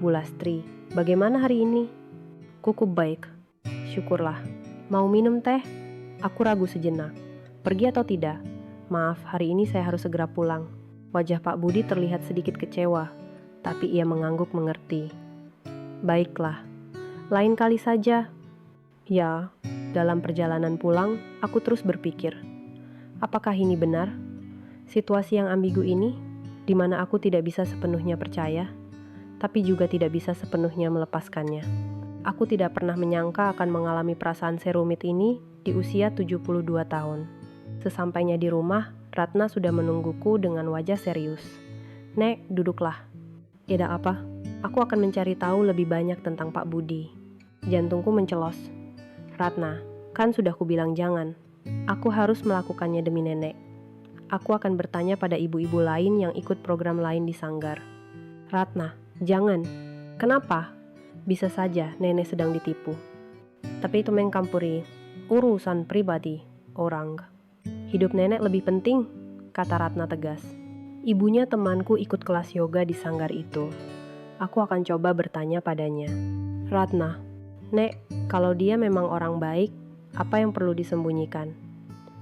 "Bu Lastri, bagaimana hari ini?" "Cukup baik." "Syukurlah." "Mau minum teh?" Aku ragu sejenak. "Pergi atau tidak?" "Maaf, hari ini saya harus segera pulang." Wajah Pak Budi terlihat sedikit kecewa, tapi ia mengangguk mengerti. "Baiklah, lain kali saja." Ya, dalam perjalanan pulang, aku terus berpikir, apakah ini benar? Situasi yang ambigu ini, di mana aku tidak bisa sepenuhnya percaya, tapi juga tidak bisa sepenuhnya melepaskannya. Aku tidak pernah menyangka akan mengalami perasaan serumit ini di usia 72 tahun. Sesampainya di rumah, Ratna sudah menungguku dengan wajah serius. "Nek, duduklah." "Tidak apa? Aku akan mencari tahu lebih banyak tentang Pak Budi." Jantungku mencelos. "Ratna, kan sudah kubilang jangan. Aku harus melakukannya demi nenek. Aku akan bertanya pada ibu-ibu lain yang ikut program lain di sanggar." "Ratna, jangan." "Kenapa?" "Bisa saja nenek sedang ditipu." "Tapi itu mengkampuri urusan pribadi orang. Hidup nenek lebih penting," kata Ratna tegas. "Ibunya temanku ikut kelas yoga di sanggar itu. Aku akan coba bertanya padanya." "Ratna, Nek, kalau dia memang orang baik, apa yang perlu disembunyikan?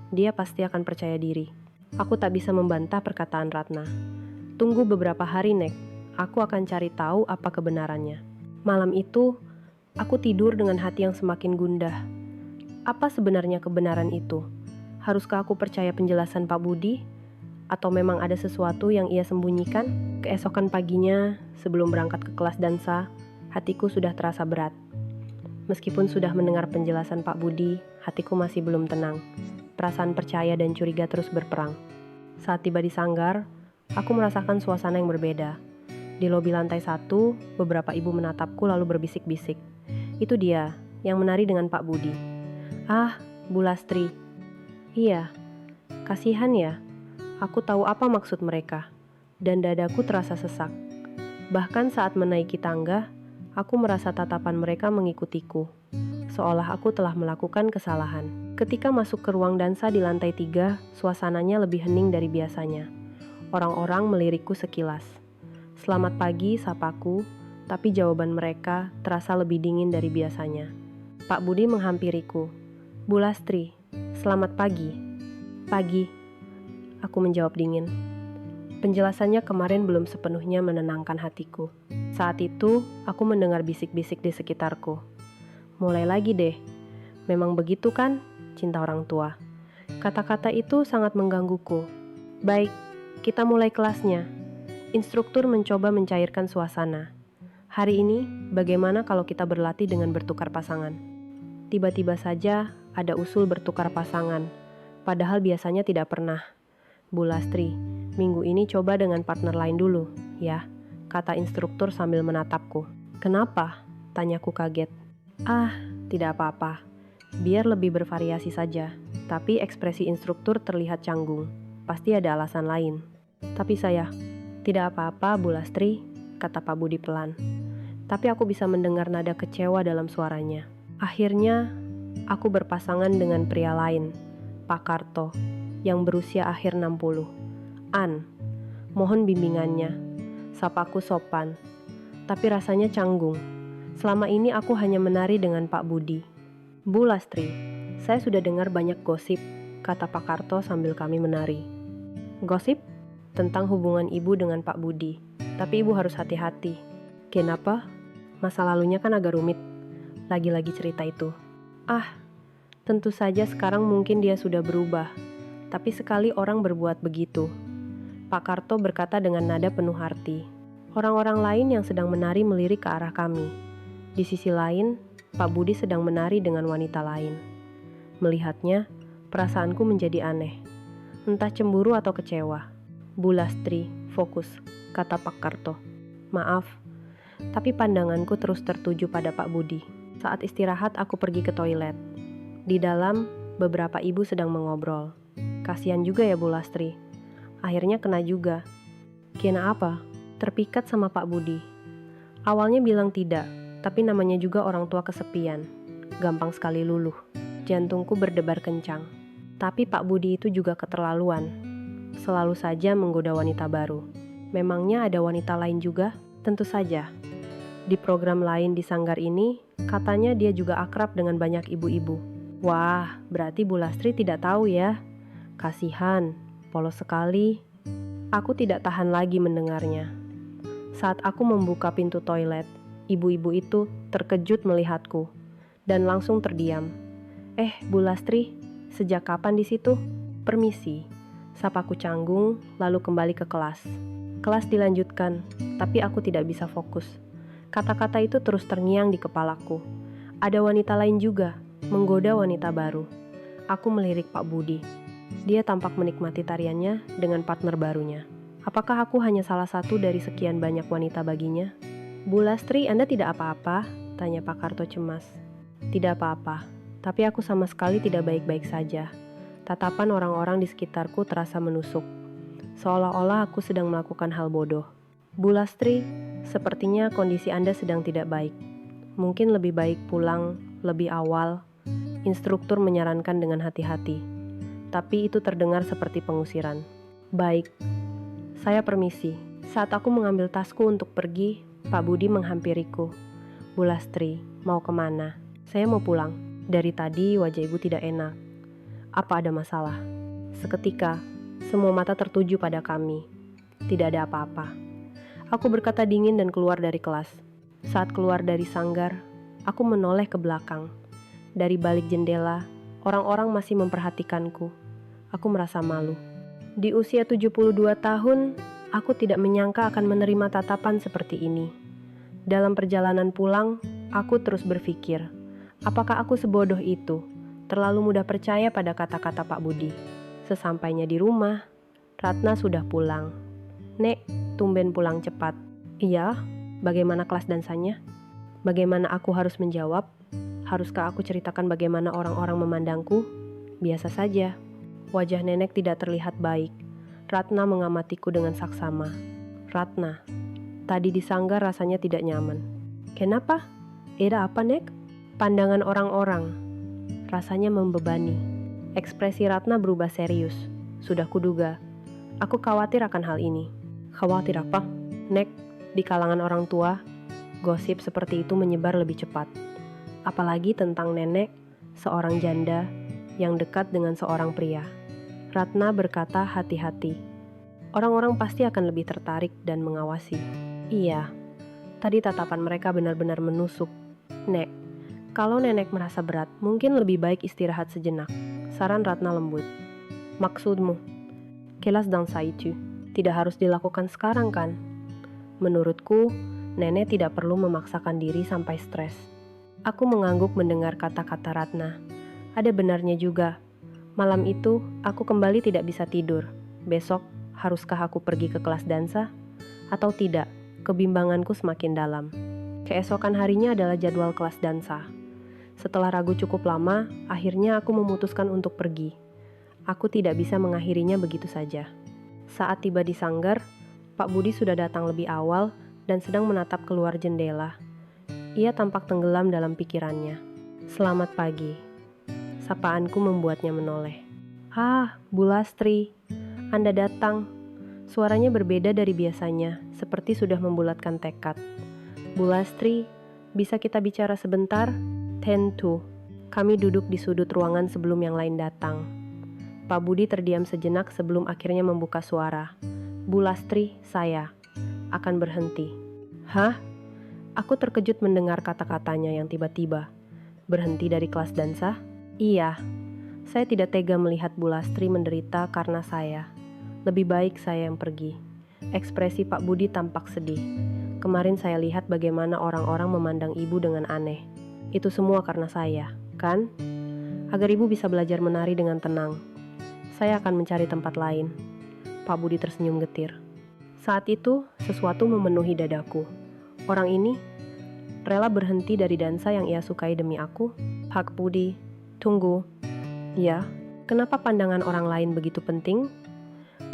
Dia pasti akan percaya diri." Aku tak bisa membantah perkataan Ratna. "Tunggu beberapa hari, Nek. Aku akan cari tahu apa kebenarannya." Malam itu, aku tidur dengan hati yang semakin gundah. Apa sebenarnya kebenaran itu? Haruskah aku percaya penjelasan Pak Budi? Atau memang ada sesuatu yang ia sembunyikan? Keesokan paginya, sebelum berangkat ke kelas dansa, hatiku sudah terasa berat. Meskipun sudah mendengar penjelasan Pak Budi, hatiku masih belum tenang. Perasaan percaya dan curiga terus berperang. Saat tiba di sanggar, aku merasakan suasana yang berbeda. Di lobi lantai 1, beberapa ibu menatapku lalu berbisik-bisik. "Itu dia, yang menari dengan Pak Budi." "Ah, Bu Lastri." "Iya, kasihan ya. Aku tahu apa maksud mereka." Dan dadaku terasa sesak. Bahkan saat menaiki tangga, aku merasa tatapan mereka mengikutiku. Seolah aku telah melakukan kesalahan. Ketika masuk ke ruang dansa di lantai 3, suasananya lebih hening dari biasanya. Orang-orang melirikku sekilas. "Selamat pagi," sapaku, tapi jawaban mereka terasa lebih dingin dari biasanya. Pak Budi menghampiriku. "Bu Lastri, selamat pagi." "Pagi," aku menjawab dingin. Penjelasannya kemarin belum sepenuhnya menenangkan hatiku. Saat itu, aku mendengar bisik-bisik di sekitarku. "Mulai lagi deh. Memang begitu kan, cinta orang tua." Kata-kata itu sangat menggangguku. "Baik, kita mulai kelasnya." Instruktur mencoba mencairkan suasana. "Hari ini, bagaimana kalau kita berlatih dengan bertukar pasangan?" Tiba-tiba saja ada usul bertukar pasangan, padahal biasanya tidak pernah. "Bu Lastri, minggu ini coba dengan partner lain dulu, ya," kata instruktur sambil menatapku. "Kenapa?" tanyaku kaget. "Ah, tidak apa-apa. Biar lebih bervariasi saja." Tapi ekspresi instruktur terlihat canggung. Pasti ada alasan lain. "Tapi saya..." "Tidak apa-apa, Bu Lastri," kata Pak Budi pelan. Tapi aku bisa mendengar nada kecewa dalam suaranya. Akhirnya, aku berpasangan dengan pria lain, Pak Karto, yang berusia akhir 60. "An, mohon bimbingannya." Sapaku sopan, tapi rasanya canggung. Selama ini aku hanya menari dengan Pak Budi. "Bu Lastri, saya sudah dengar banyak gosip," kata Pak Karto sambil kami menari. "Gosip?" "Tentang hubungan ibu dengan Pak Budi. Tapi ibu harus hati-hati." "Kenapa?" "Masa lalunya kan agak rumit." Lagi-lagi cerita itu. "Ah, tentu saja sekarang mungkin dia sudah berubah. Tapi sekali orang berbuat begitu." Pak Karto berkata dengan nada penuh arti. Orang-orang lain yang sedang menari melirik ke arah kami. Di sisi lain, Pak Budi sedang menari dengan wanita lain. Melihatnya, perasaanku menjadi aneh. Entah cemburu atau kecewa. "Bu Lastri, fokus," kata Pak Karto. "Maaf, tapi pandanganku terus tertuju pada Pak Budi." Saat istirahat, aku pergi ke toilet. Di dalam, beberapa ibu sedang mengobrol. "Kasihan juga ya Bu Lastri. Akhirnya kena juga." "Kena apa?" "Terpikat sama Pak Budi." Awalnya bilang tidak, tapi namanya juga orang tua kesepian. Gampang sekali luluh. Jantungku berdebar kencang. Tapi Pak Budi itu juga keterlaluan. Selalu saja menggoda wanita baru. Memangnya ada wanita lain juga? Tentu saja. Di program lain di sanggar ini, katanya dia juga akrab dengan banyak ibu-ibu. Wah, berarti Bu Lastri tidak tahu ya. Kasihan, polos sekali. Aku tidak tahan lagi mendengarnya. Saat aku membuka pintu toilet, ibu-ibu itu terkejut melihatku dan langsung terdiam. Bu Lastri, sejak kapan di situ?" "Permisi," sapaku canggung, lalu kembali ke kelas. Kelas dilanjutkan, tapi aku tidak bisa fokus. Kata-kata itu terus terngiang di kepalaku. Ada wanita lain juga, menggoda wanita baru. Aku melirik Pak Budi. Dia tampak menikmati tariannya dengan partner barunya. Apakah aku hanya salah satu dari sekian banyak wanita baginya? Bu Lastri, Anda tidak apa-apa? Tanya Pak Karto cemas. Tidak apa-apa, tapi aku sama sekali tidak baik-baik saja. Tatapan orang-orang di sekitarku terasa menusuk. Seolah-olah aku sedang melakukan hal bodoh. Bu Lastri, sepertinya kondisi Anda sedang tidak baik. Mungkin lebih baik pulang lebih awal. Instruktur menyarankan dengan hati-hati. Tapi itu terdengar seperti pengusiran. Baik, saya permisi. Saat aku mengambil tasku untuk pergi, Pak Budi menghampiriku. Bu Lastri, mau kemana? Saya mau pulang. Dari tadi wajah ibu tidak enak. Apa ada masalah? Seketika, semua mata tertuju pada kami. Tidak ada apa-apa. Aku berkata dingin dan keluar dari kelas. Saat keluar dari sanggar, aku menoleh ke belakang. Dari balik jendela, orang-orang masih memperhatikanku. Aku merasa malu. Di usia 72 tahun, aku tidak menyangka akan menerima tatapan seperti ini. Dalam perjalanan pulang, aku terus berpikir, apakah aku sebodoh itu, terlalu mudah percaya pada kata-kata Pak Budi. Sesampainya di rumah, Ratna sudah pulang. Nek, tumben pulang cepat. Iya, bagaimana kelas dansanya? Bagaimana aku harus menjawab? Haruskah aku ceritakan bagaimana orang-orang memandangku? Biasa saja. Wajah nenek tidak terlihat baik. Ratna mengamatiku dengan saksama. Ratna, tadi di sanggar rasanya tidak nyaman. Kenapa? Ada apa, Nek? Pandangan orang-orang. Rasanya membebani. Ekspresi Ratna berubah serius. Sudah kuduga. Aku khawatir akan hal ini. Khawatir apa? Nek, di kalangan orang tua, gosip seperti itu menyebar lebih cepat. Apalagi tentang nenek, seorang janda yang dekat dengan seorang pria. Ratna berkata hati-hati. Orang-orang pasti akan lebih tertarik dan mengawasi. Iya, tadi tatapan mereka benar-benar menusuk. Nek, kalau nenek merasa berat, mungkin lebih baik istirahat sejenak. Saran Ratna lembut. Maksudmu? Kelas dansa itu tidak harus dilakukan sekarang kan? Menurutku, nenek tidak perlu memaksakan diri sampai stres. Aku mengangguk mendengar kata-kata Ratna. Ada benarnya juga. Malam itu, aku kembali tidak bisa tidur. Besok, haruskah aku pergi ke kelas dansa? Atau tidak? Kebimbanganku semakin dalam. Keesokan harinya adalah jadwal kelas dansa. Setelah ragu cukup lama, akhirnya aku memutuskan untuk pergi. Aku tidak bisa mengakhirinya begitu saja. Saat tiba di sanggar, Pak Budi sudah datang lebih awal dan sedang menatap keluar jendela. Ia tampak tenggelam dalam pikirannya. Selamat pagi. Sapaanku membuatnya menoleh. Ah, Bu Lastri, Anda datang. Suaranya berbeda dari biasanya, seperti sudah membulatkan tekad. Bu Lastri, bisa kita bicara sebentar? Tentu. Kami duduk di sudut ruangan sebelum yang lain datang. Pak Budi terdiam sejenak sebelum akhirnya membuka suara. Bu Lastri, saya akan berhenti. Hah? Aku terkejut mendengar kata-katanya yang tiba-tiba. Berhenti dari kelas dansa? Iya. Saya tidak tega melihat Bu Lastri menderita karena saya. Lebih baik saya yang pergi. Ekspresi Pak Budi tampak sedih. Kemarin saya lihat bagaimana orang-orang memandang ibu dengan aneh. Itu semua karena saya, kan? Agar ibu bisa belajar menari dengan tenang. Saya akan mencari tempat lain. Pak Budi tersenyum getir. Saat itu, sesuatu memenuhi dadaku. Orang ini rela berhenti dari dansa yang ia sukai demi aku. Pak Budi, tunggu. Ya, kenapa pandangan orang lain begitu penting?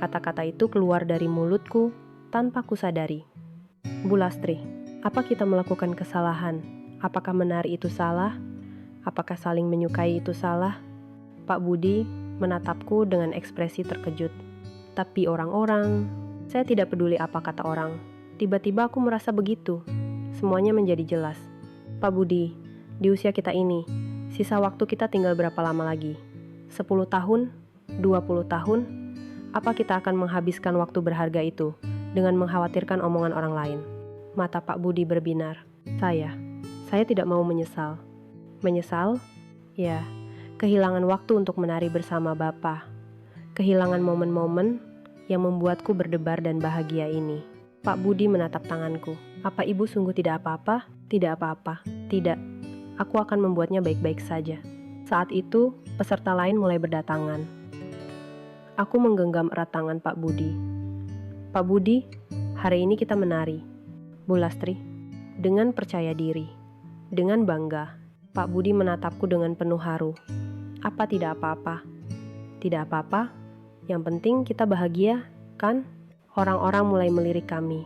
Kata-kata itu keluar dari mulutku tanpa kusadari. Bu Lastri, apa kita melakukan kesalahan? Apakah menari itu salah? Apakah saling menyukai itu salah? Pak Budi menatapku dengan ekspresi terkejut. Tapi orang-orang, saya tidak peduli apa kata orang. Tiba-tiba aku merasa begitu. Semuanya menjadi jelas. Pak Budi, di usia kita ini, sisa waktu kita tinggal berapa lama lagi? 10 tahun? 20 tahun? Apa kita akan menghabiskan waktu berharga itu dengan mengkhawatirkan omongan orang lain? Mata Pak Budi berbinar. Saya tidak mau menyesal. Menyesal? Ya. Kehilangan waktu untuk menari bersama Bapa. Kehilangan momen-momen yang membuatku berdebar dan bahagia ini. Pak Budi menatap tanganku. Apa ibu sungguh tidak apa-apa? Tidak apa-apa. Tidak. Aku akan membuatnya baik-baik saja. Saat itu, peserta lain mulai berdatangan. Aku menggenggam erat tangan Pak Budi. Pak Budi, hari ini kita menari. Bu Lastri, dengan percaya diri, dengan bangga, Pak Budi menatapku dengan penuh haru. Apa tidak apa-apa? Tidak apa-apa, yang penting kita bahagia, kan? Orang-orang mulai melirik kami.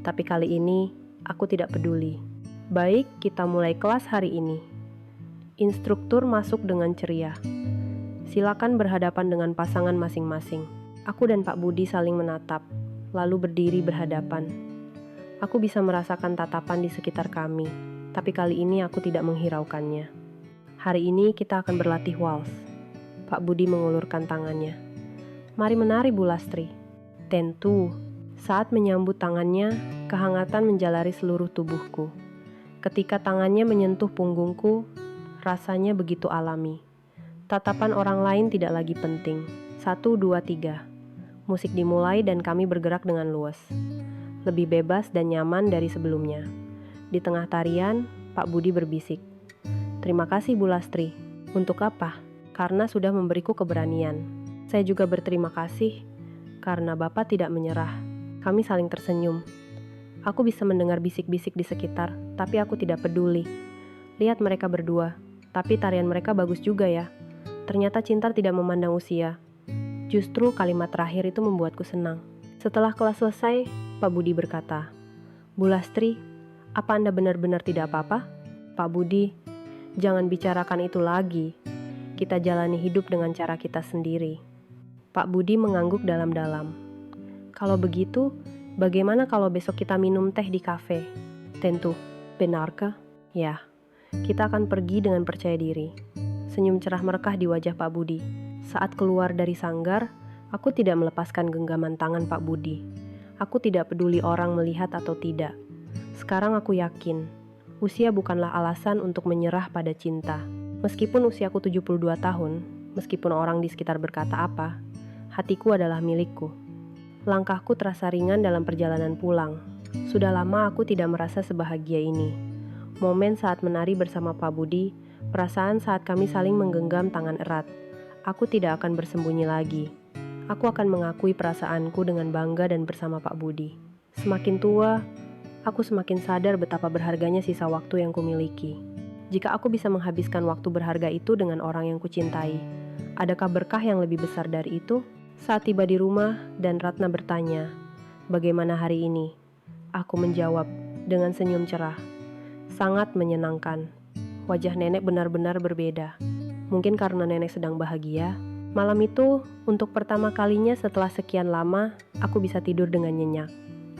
Tapi kali ini, aku tidak peduli. Baik, kita mulai kelas hari ini. Instruktur masuk dengan ceria. Silakan berhadapan dengan pasangan masing-masing. Aku dan Pak Budi saling menatap, lalu berdiri berhadapan. Aku bisa merasakan tatapan di sekitar kami, tapi kali ini aku tidak menghiraukannya. Hari ini kita akan berlatih wals. Pak Budi mengulurkan tangannya. Mari menari, Bu Lastri. Tentu, saat menyambut tangannya, kehangatan menjalari seluruh tubuhku. Ketika tangannya menyentuh punggungku, rasanya begitu alami. Tatapan orang lain tidak lagi penting. 1, 2, 3. Musik dimulai dan kami bergerak dengan luas. Lebih bebas dan nyaman dari sebelumnya. Di tengah tarian, Pak Budi berbisik. Terima kasih Bu Lastri. Untuk apa? Karena sudah memberiku keberanian. Saya juga berterima kasih karena Bapak tidak menyerah. Kami saling tersenyum. Aku bisa mendengar bisik-bisik di sekitar, tapi aku tidak peduli. Lihat mereka berdua, tapi tarian mereka bagus juga ya. Ternyata cinta tidak memandang usia. Justru kalimat terakhir itu membuatku senang. Setelah kelas selesai, Pak Budi berkata, Bu Lastri, apa Anda benar-benar tidak apa-apa? Pak Budi, jangan bicarakan itu lagi. Kita jalani hidup dengan cara kita sendiri. Pak Budi mengangguk dalam-dalam. Kalau begitu, bagaimana kalau besok kita minum teh di kafe? Tentu, benarkah? Ya, kita akan pergi dengan percaya diri. Senyum cerah merekah di wajah Pak Budi. Saat keluar dari sanggar, aku tidak melepaskan genggaman tangan Pak Budi. Aku tidak peduli orang melihat atau tidak. Sekarang aku yakin, usia bukanlah alasan untuk menyerah pada cinta. Meskipun usiaku 72 tahun, meskipun orang di sekitar berkata apa, hatiku adalah milikku. Langkahku terasa ringan dalam perjalanan pulang. Sudah lama aku tidak merasa sebahagia ini. Momen saat menari bersama Pak Budi, perasaan saat kami saling menggenggam tangan erat. Aku tidak akan bersembunyi lagi. Aku akan mengakui perasaanku dengan bangga dan bersama Pak Budi. Semakin tua, aku semakin sadar betapa berharganya sisa waktu yang kumiliki. Jika aku bisa menghabiskan waktu berharga itu dengan orang yang kucintai, adakah berkah yang lebih besar dari itu? Saat tiba di rumah dan Ratna bertanya, "Bagaimana hari ini?" Aku menjawab dengan senyum cerah. Sangat menyenangkan. Wajah nenek benar-benar berbeda. Mungkin karena nenek sedang bahagia. Malam itu, untuk pertama kalinya setelah sekian lama, aku bisa tidur dengan nyenyak.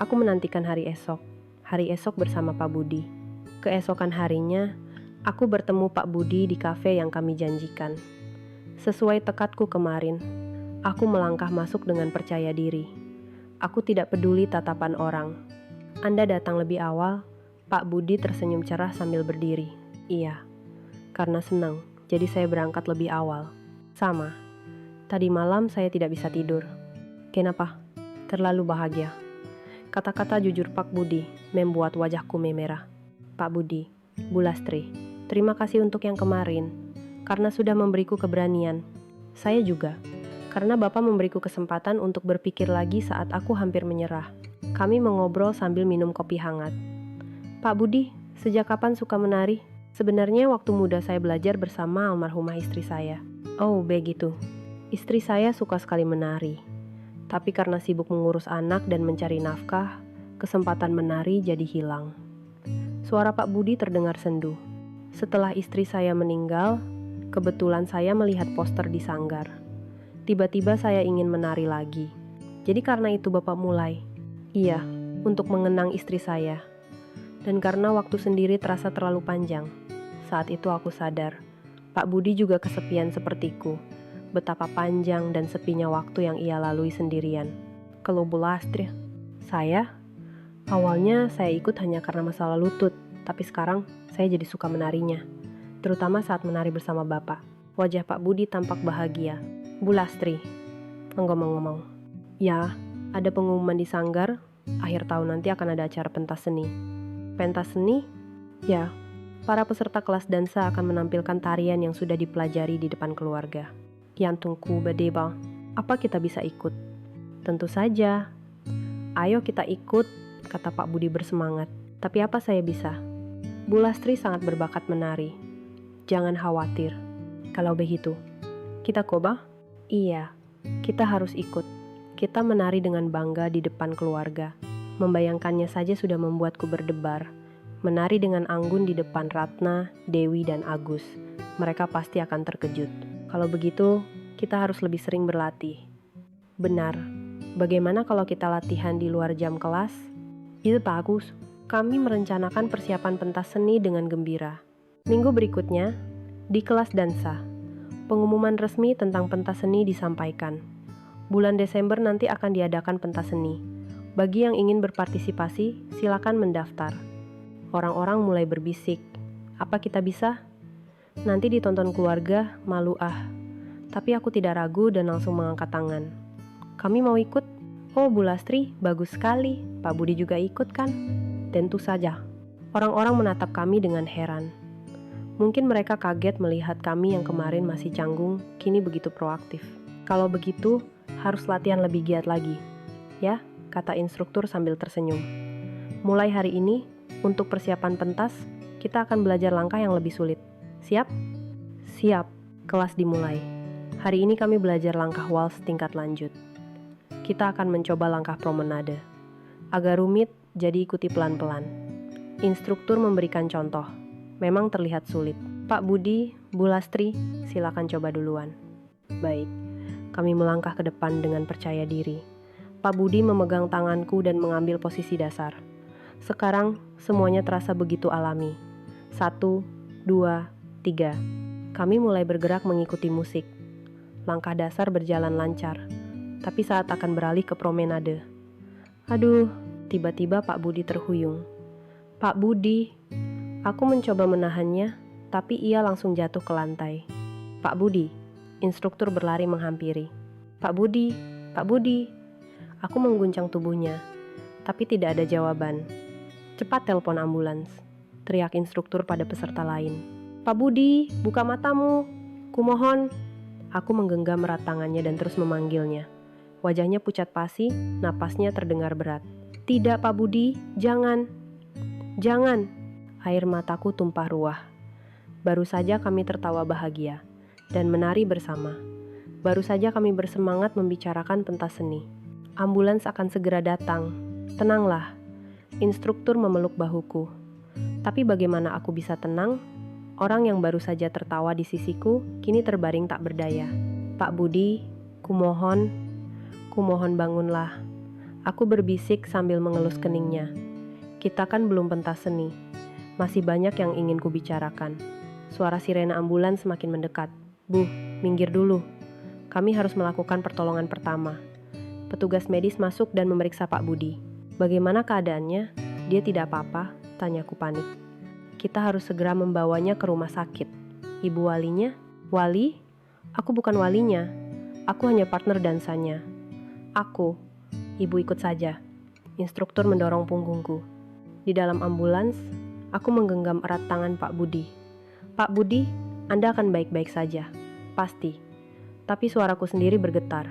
Aku menantikan hari esok. Hari esok bersama Pak Budi. Keesokan harinya, aku bertemu Pak Budi di kafe yang kami janjikan. Sesuai tekadku kemarin, aku melangkah masuk dengan percaya diri. Aku tidak peduli tatapan orang. Anda datang lebih awal, Pak Budi tersenyum cerah sambil berdiri. Iya, karena senang, jadi saya berangkat lebih awal. Sama, tadi malam saya tidak bisa tidur. Kenapa? Terlalu bahagia. Kata-kata jujur Pak Budi membuat wajahku memerah. Pak Budi, Bu Lastri, terima kasih untuk yang kemarin, karena sudah memberiku keberanian. Saya juga, karena Bapak memberiku kesempatan untuk berpikir lagi saat aku hampir menyerah. Kami mengobrol sambil minum kopi hangat. Pak Budi, sejak kapan suka menari? Sebenarnya waktu muda saya belajar bersama almarhumah istri saya. Oh, begitu. Istri saya suka sekali menari. Tapi karena sibuk mengurus anak dan mencari nafkah, kesempatan menari jadi hilang. Suara Pak Budi terdengar sendu. Setelah istri saya meninggal, kebetulan saya melihat poster di sanggar. Tiba-tiba saya ingin menari lagi. Jadi karena itu Bapak mulai. Iya, untuk mengenang istri saya. Dan karena waktu sendiri terasa terlalu panjang. Saat itu aku sadar, Pak Budi juga kesepian sepertiku. Betapa panjang dan sepinya waktu yang ia lalui sendirian. Kalau Bu Lastri, saya? Awalnya saya ikut hanya karena masalah lutut, tapi sekarang saya jadi suka menarinya. Terutama saat menari bersama Bapak. Wajah Pak Budi tampak bahagia. Bu Lastri, ngomong-ngomong. Ya, ada pengumuman di sanggar, akhir tahun nanti akan ada acara pentas seni. Pentas seni? Ya, para peserta kelas dansa akan menampilkan tarian yang sudah dipelajari di depan keluarga. Yantungku bedeba, apa kita bisa ikut? Tentu saja. Ayo kita ikut, kata Pak Budi bersemangat. Tapi apa saya bisa? Bu Lastri sangat berbakat menari. Jangan khawatir. Kalau begitu, kita coba? Iya, kita harus ikut. Kita menari dengan bangga di depan keluarga. Membayangkannya saja sudah membuatku berdebar. Menari dengan anggun di depan Ratna, Dewi, dan Agus. Mereka pasti akan terkejut. Kalau begitu, kita harus lebih sering berlatih. Benar. Bagaimana kalau kita latihan di luar jam kelas? Itu bagus. Kami merencanakan persiapan pentas seni dengan gembira. Minggu berikutnya, di kelas dansa, pengumuman resmi tentang pentas seni disampaikan. Bulan Desember nanti akan diadakan pentas seni. Bagi yang ingin berpartisipasi, silakan mendaftar. Orang-orang mulai berbisik. Apa kita bisa? Nanti ditonton keluarga, malu ah. Tapi aku tidak ragu dan langsung mengangkat tangan. Kami mau ikut? Oh, Bu Lastri, bagus sekali. Pak Budi juga ikut kan? Tentu saja. Orang-orang menatap kami dengan heran. Mungkin mereka kaget melihat kami yang kemarin masih canggung, kini begitu proaktif. Kalau begitu, harus latihan lebih giat lagi. Ya, kata instruktur sambil tersenyum. Mulai hari ini, untuk persiapan pentas, kita akan belajar langkah yang lebih sulit. Siap? Siap. Kelas dimulai. Hari ini kami belajar langkah waltz tingkat lanjut. Kita akan mencoba langkah promenade. Agak rumit, jadi ikuti pelan-pelan. Instruktur memberikan contoh. Memang terlihat sulit. Pak Budi, Bu Lastri, silakan coba duluan. Baik, kami melangkah ke depan dengan percaya diri. Pak Budi memegang tanganku dan mengambil posisi dasar. Sekarang semuanya terasa begitu alami. 1, 2, 3. Kami mulai bergerak mengikuti musik. Langkah dasar berjalan lancar. Tapi saat akan beralih ke promenade, aduh, tiba-tiba Pak Budi terhuyung. Pak Budi, aku mencoba menahannya, tapi ia langsung jatuh ke lantai. Pak Budi, instruktur berlari menghampiri. Pak Budi, Pak Budi. Aku mengguncang tubuhnya, tapi tidak ada jawaban. Cepat telepon ambulans, teriak instruktur pada peserta lain. Pak Budi, buka matamu, kumohon. Aku menggenggam erat tangannya dan terus memanggilnya. Wajahnya pucat pasi, napasnya terdengar berat. Tidak, Pak Budi, jangan. Jangan. Air mataku tumpah ruah. Baru saja kami tertawa bahagia dan menari bersama. Baru saja kami bersemangat membicarakan pentas seni. Ambulans akan segera datang. Tenanglah. Instruktur memeluk bahuku. Tapi bagaimana aku bisa tenang? Orang yang baru saja tertawa di sisiku kini terbaring tak berdaya. Pak Budi, kumohon bangunlah. Aku berbisik sambil mengelus keningnya. Kita kan belum pentas seni. Masih banyak yang ingin kubicarakan. Suara sirene ambulans semakin mendekat. Bu, minggir dulu. Kami harus melakukan pertolongan pertama. Petugas medis masuk dan memeriksa Pak Budi. Bagaimana keadaannya? Dia tidak apa-apa, tanyaku panik. Kita harus segera membawanya ke rumah sakit. Ibu walinya? Wali? Aku bukan walinya. Aku hanya partner dansanya. Aku. Ibu ikut saja. Instruktur mendorong punggungku. Di dalam ambulans, aku menggenggam erat tangan Pak Budi. Pak Budi, Anda akan baik-baik saja. Pasti. Tapi suaraku sendiri bergetar.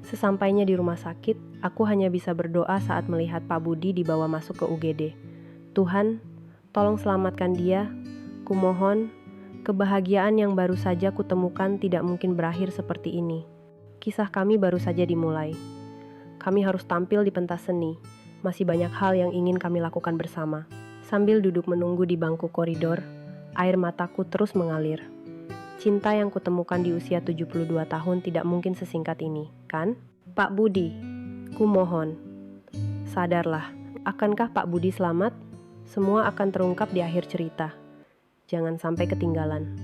Sesampainya di rumah sakit, aku hanya bisa berdoa saat melihat Pak Budi dibawa masuk ke UGD. Tuhan, tolong selamatkan dia. Kumohon, kebahagiaan yang baru saja kutemukan tidak mungkin berakhir seperti ini. Kisah kami baru saja dimulai. Kami harus tampil di pentas seni. Masih banyak hal yang ingin kami lakukan bersama. Sambil duduk menunggu di bangku koridor, air mataku terus mengalir. Cinta yang kutemukan di usia 72 tahun tidak mungkin sesingkat ini, kan? Pak Budi, kumohon. Sadarlah, akankah Pak Budi selamat? Semua akan terungkap di akhir cerita. Jangan sampai ketinggalan.